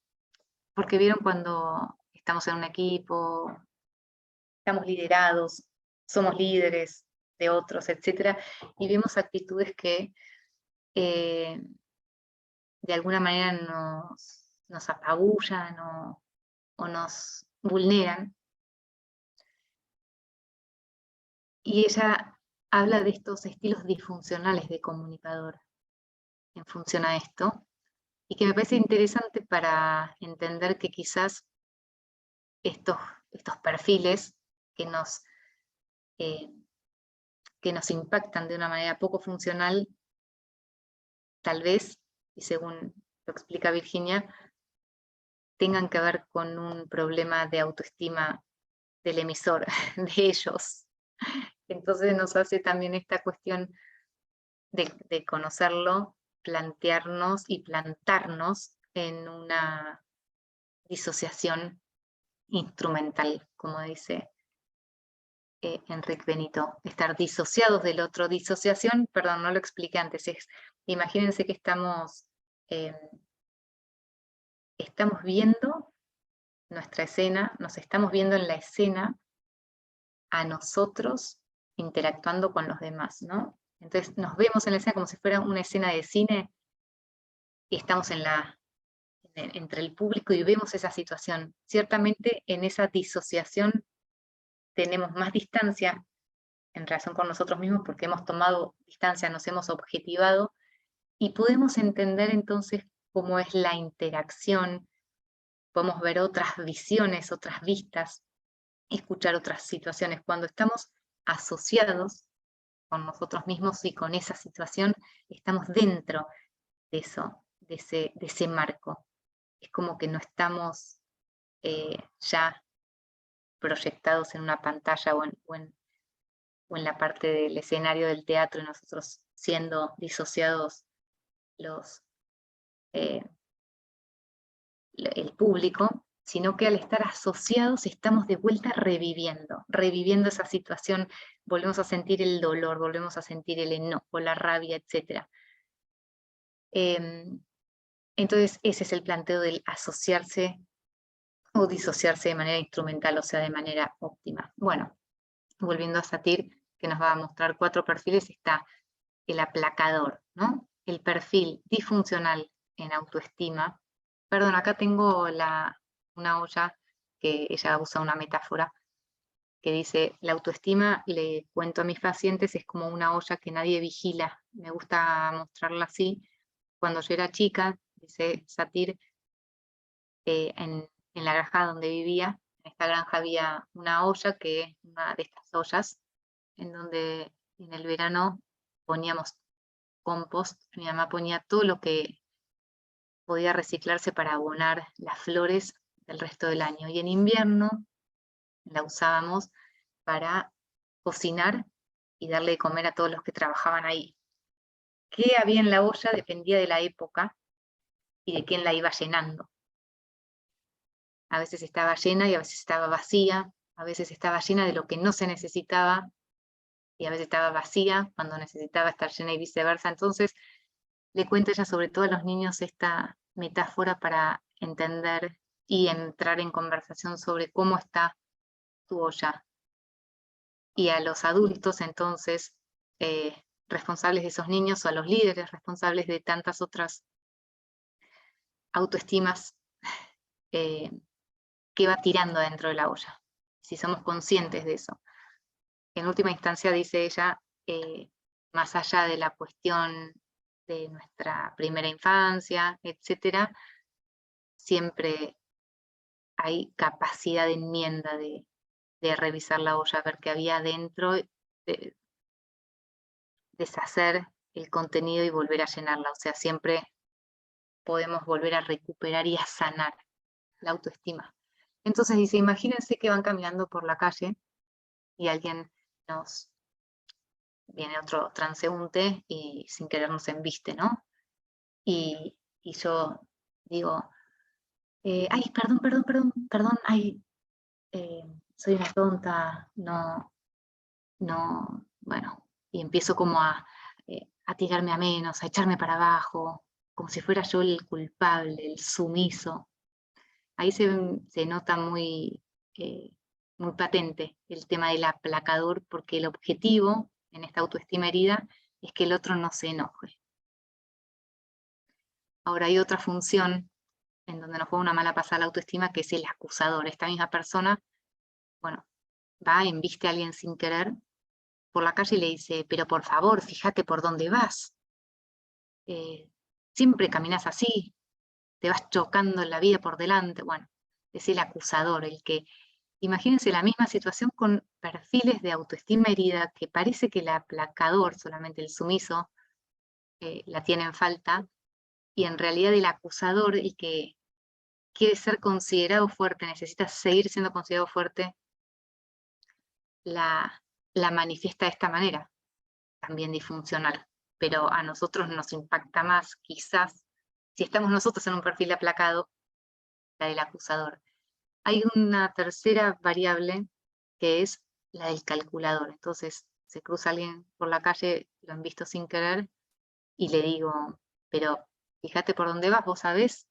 porque vieron cuando estamos en un equipo, estamos liderados, somos líderes de otros, etcétera, y vemos actitudes que de alguna manera nos apabullan o nos vulneran. Y ella habla de estos estilos disfuncionales de comunicador en función a esto, y que me parece interesante para entender que quizás estos perfiles que eh, que nos impactan de una manera poco funcional, tal vez, y según lo explica Virginia, tengan que ver con un problema de autoestima del emisor, de ellos. Entonces nos hace también esta cuestión de conocerlo, plantearnos y plantarnos en una disociación instrumental, como dice Enrique Benito, estar disociados del otro. Disociación, perdón, no lo expliqué antes, es, imagínense que estamos viendo nuestra escena, nos estamos viendo en la escena a nosotros interactuando con los demás, ¿no? Entonces nos vemos en la escena como si fuera una escena de cine y estamos entre el público y vemos esa situación. Ciertamente en esa disociación tenemos más distancia en relación con nosotros mismos porque hemos tomado distancia, nos hemos objetivado y podemos entender entonces cómo es la interacción, podemos ver otras visiones, otras vistas, escuchar otras situaciones. Cuando estamos asociados con nosotros mismos y con esa situación, estamos dentro de eso, de ese marco. Es como que no estamos ya proyectados en una pantalla o en la parte del escenario del teatro y nosotros siendo disociados el público, sino que al estar asociados estamos de vuelta reviviendo esa situación, volvemos a sentir el dolor, volvemos a sentir el enojo, la rabia, etc. Entonces ese es el planteo del asociarse o disociarse de manera instrumental, o sea, de manera óptima. Bueno, volviendo a Satir, que nos va a mostrar 4 perfiles, está el aplacador, ¿no? El perfil disfuncional en autoestima. Perdón, acá tengo una olla que ella usa una metáfora que dice, la autoestima, le cuento a mis pacientes, es como una olla que nadie vigila. Me gusta mostrarla así. Cuando yo era chica, dice Satir, en la granja donde vivía, en esta granja había una olla, que es una de estas ollas, en donde en el verano poníamos compost. Mi mamá ponía todo lo que podía reciclarse para abonar las flores del resto del año. Y en invierno la usábamos para cocinar y darle de comer a todos los que trabajaban ahí. ¿Qué había en la olla? Dependía de la época y de quién la iba llenando. A veces estaba llena y a veces estaba vacía, a veces estaba llena de lo que no se necesitaba y a veces estaba vacía cuando necesitaba estar llena y viceversa. Entonces, le cuento ella sobre todo a los niños esta metáfora para entender y entrar en conversación sobre cómo está tu olla. Y a los adultos, entonces, responsables de esos niños, o a los líderes responsables de tantas otras autoestimas qué va tirando dentro de la olla, si somos conscientes de eso. En última instancia, dice ella, más allá de la cuestión de nuestra primera infancia, etcétera, siempre hay capacidad de enmienda, de revisar la olla, ver qué había adentro, de deshacer el contenido y volver a llenarla. O sea, siempre podemos volver a recuperar y a sanar la autoestima. Entonces dice, imagínense que van caminando por la calle y alguien viene otro transeúnte y sin querer nos embiste, ¿no? Y yo digo, ay, perdón, ay, soy una tonta, no, bueno, y empiezo como a tirarme a menos, a echarme para abajo, como si fuera yo el culpable, el sumiso. Ahí se nota eh, muy patente el tema del aplacador, porque el objetivo en esta autoestima herida es que el otro no se enoje. Ahora hay otra función en donde nos juega una mala pasada la autoestima, que es el acusador. Esta misma persona, bueno, va, embiste a alguien sin querer por la calle y le dice, pero por favor, fíjate por dónde vas. Siempre caminas así, te vas chocando en la vida por delante. Bueno, es el acusador, el que, imagínense la misma situación con perfiles de autoestima herida, que parece que el aplacador, solamente el sumiso, la tiene en falta, y en realidad el acusador, el que quiere ser considerado fuerte, necesita seguir siendo considerado fuerte, la manifiesta de esta manera, también disfuncional. Pero a nosotros nos impacta más, quizás, si estamos nosotros en un perfil aplacado, la del acusador. Hay una tercera variable que es la del calculador. Entonces, se cruza alguien por la calle, lo han visto sin querer, y le digo, pero fíjate por dónde vas, vos sabés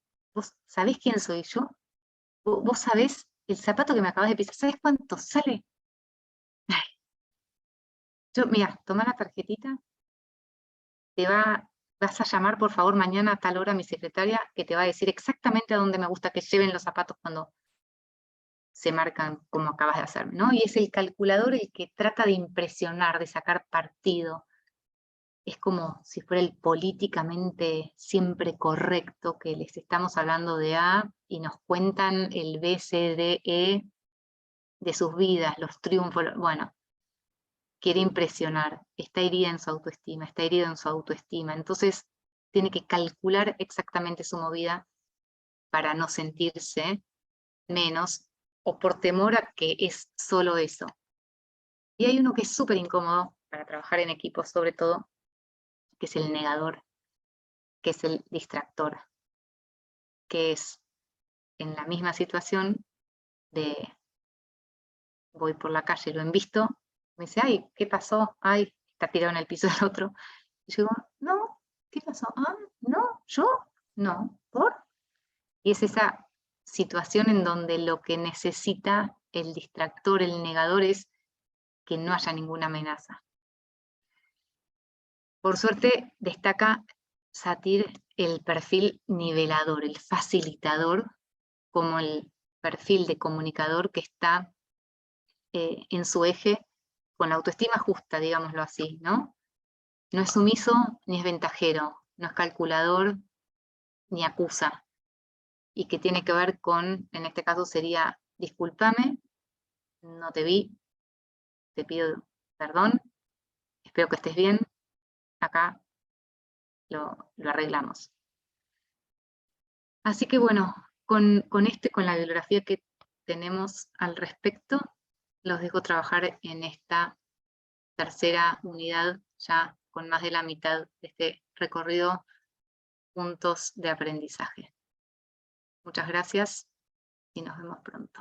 quién soy yo, vos sabés el zapato que me acabas de pisar, ¿sabés cuánto sale? Mira, toma la tarjetita, vas a llamar por favor mañana a tal hora a mi secretaria, que te va a decir exactamente a dónde me gusta que lleven los zapatos cuando se marcan como acabas de hacerme, ¿no? Y es el calculador el que trata de impresionar, de sacar partido. Es como si fuera el políticamente siempre correcto, que les estamos hablando de A y nos cuentan el B, C, D, E de sus vidas, los triunfos, bueno, quiere impresionar, está herida en su autoestima, está herido en su autoestima, entonces tiene que calcular exactamente su movida para no sentirse menos o por temor a que es solo eso. Y hay uno que es súper incómodo para trabajar en equipo, sobre todo, que es el negador, que es el distractor, que es en la misma situación de voy por la calle, lo embisto, me dice, ay, ¿qué pasó? Ay, está tirado en el piso del otro. Y yo digo, no, ¿qué pasó? Ah, no, ¿yo? No, ¿por? Y es esa situación en donde lo que necesita el distractor, el negador, es que no haya ninguna amenaza. Por suerte, destaca Satir el perfil nivelador, el facilitador, como el perfil de comunicador que está en su eje con la autoestima justa, digámoslo así, ¿no? No es sumiso ni es ventajero, no es calculador ni acusa, y que tiene que ver con, en este caso sería, discúlpame, no te vi, te pido perdón, espero que estés bien, acá lo arreglamos. Así que bueno, con la bibliografía que tenemos al respecto, los dejo trabajar en esta tercera unidad, ya con más de la mitad de este recorrido, puntos de aprendizaje. Muchas gracias y nos vemos pronto.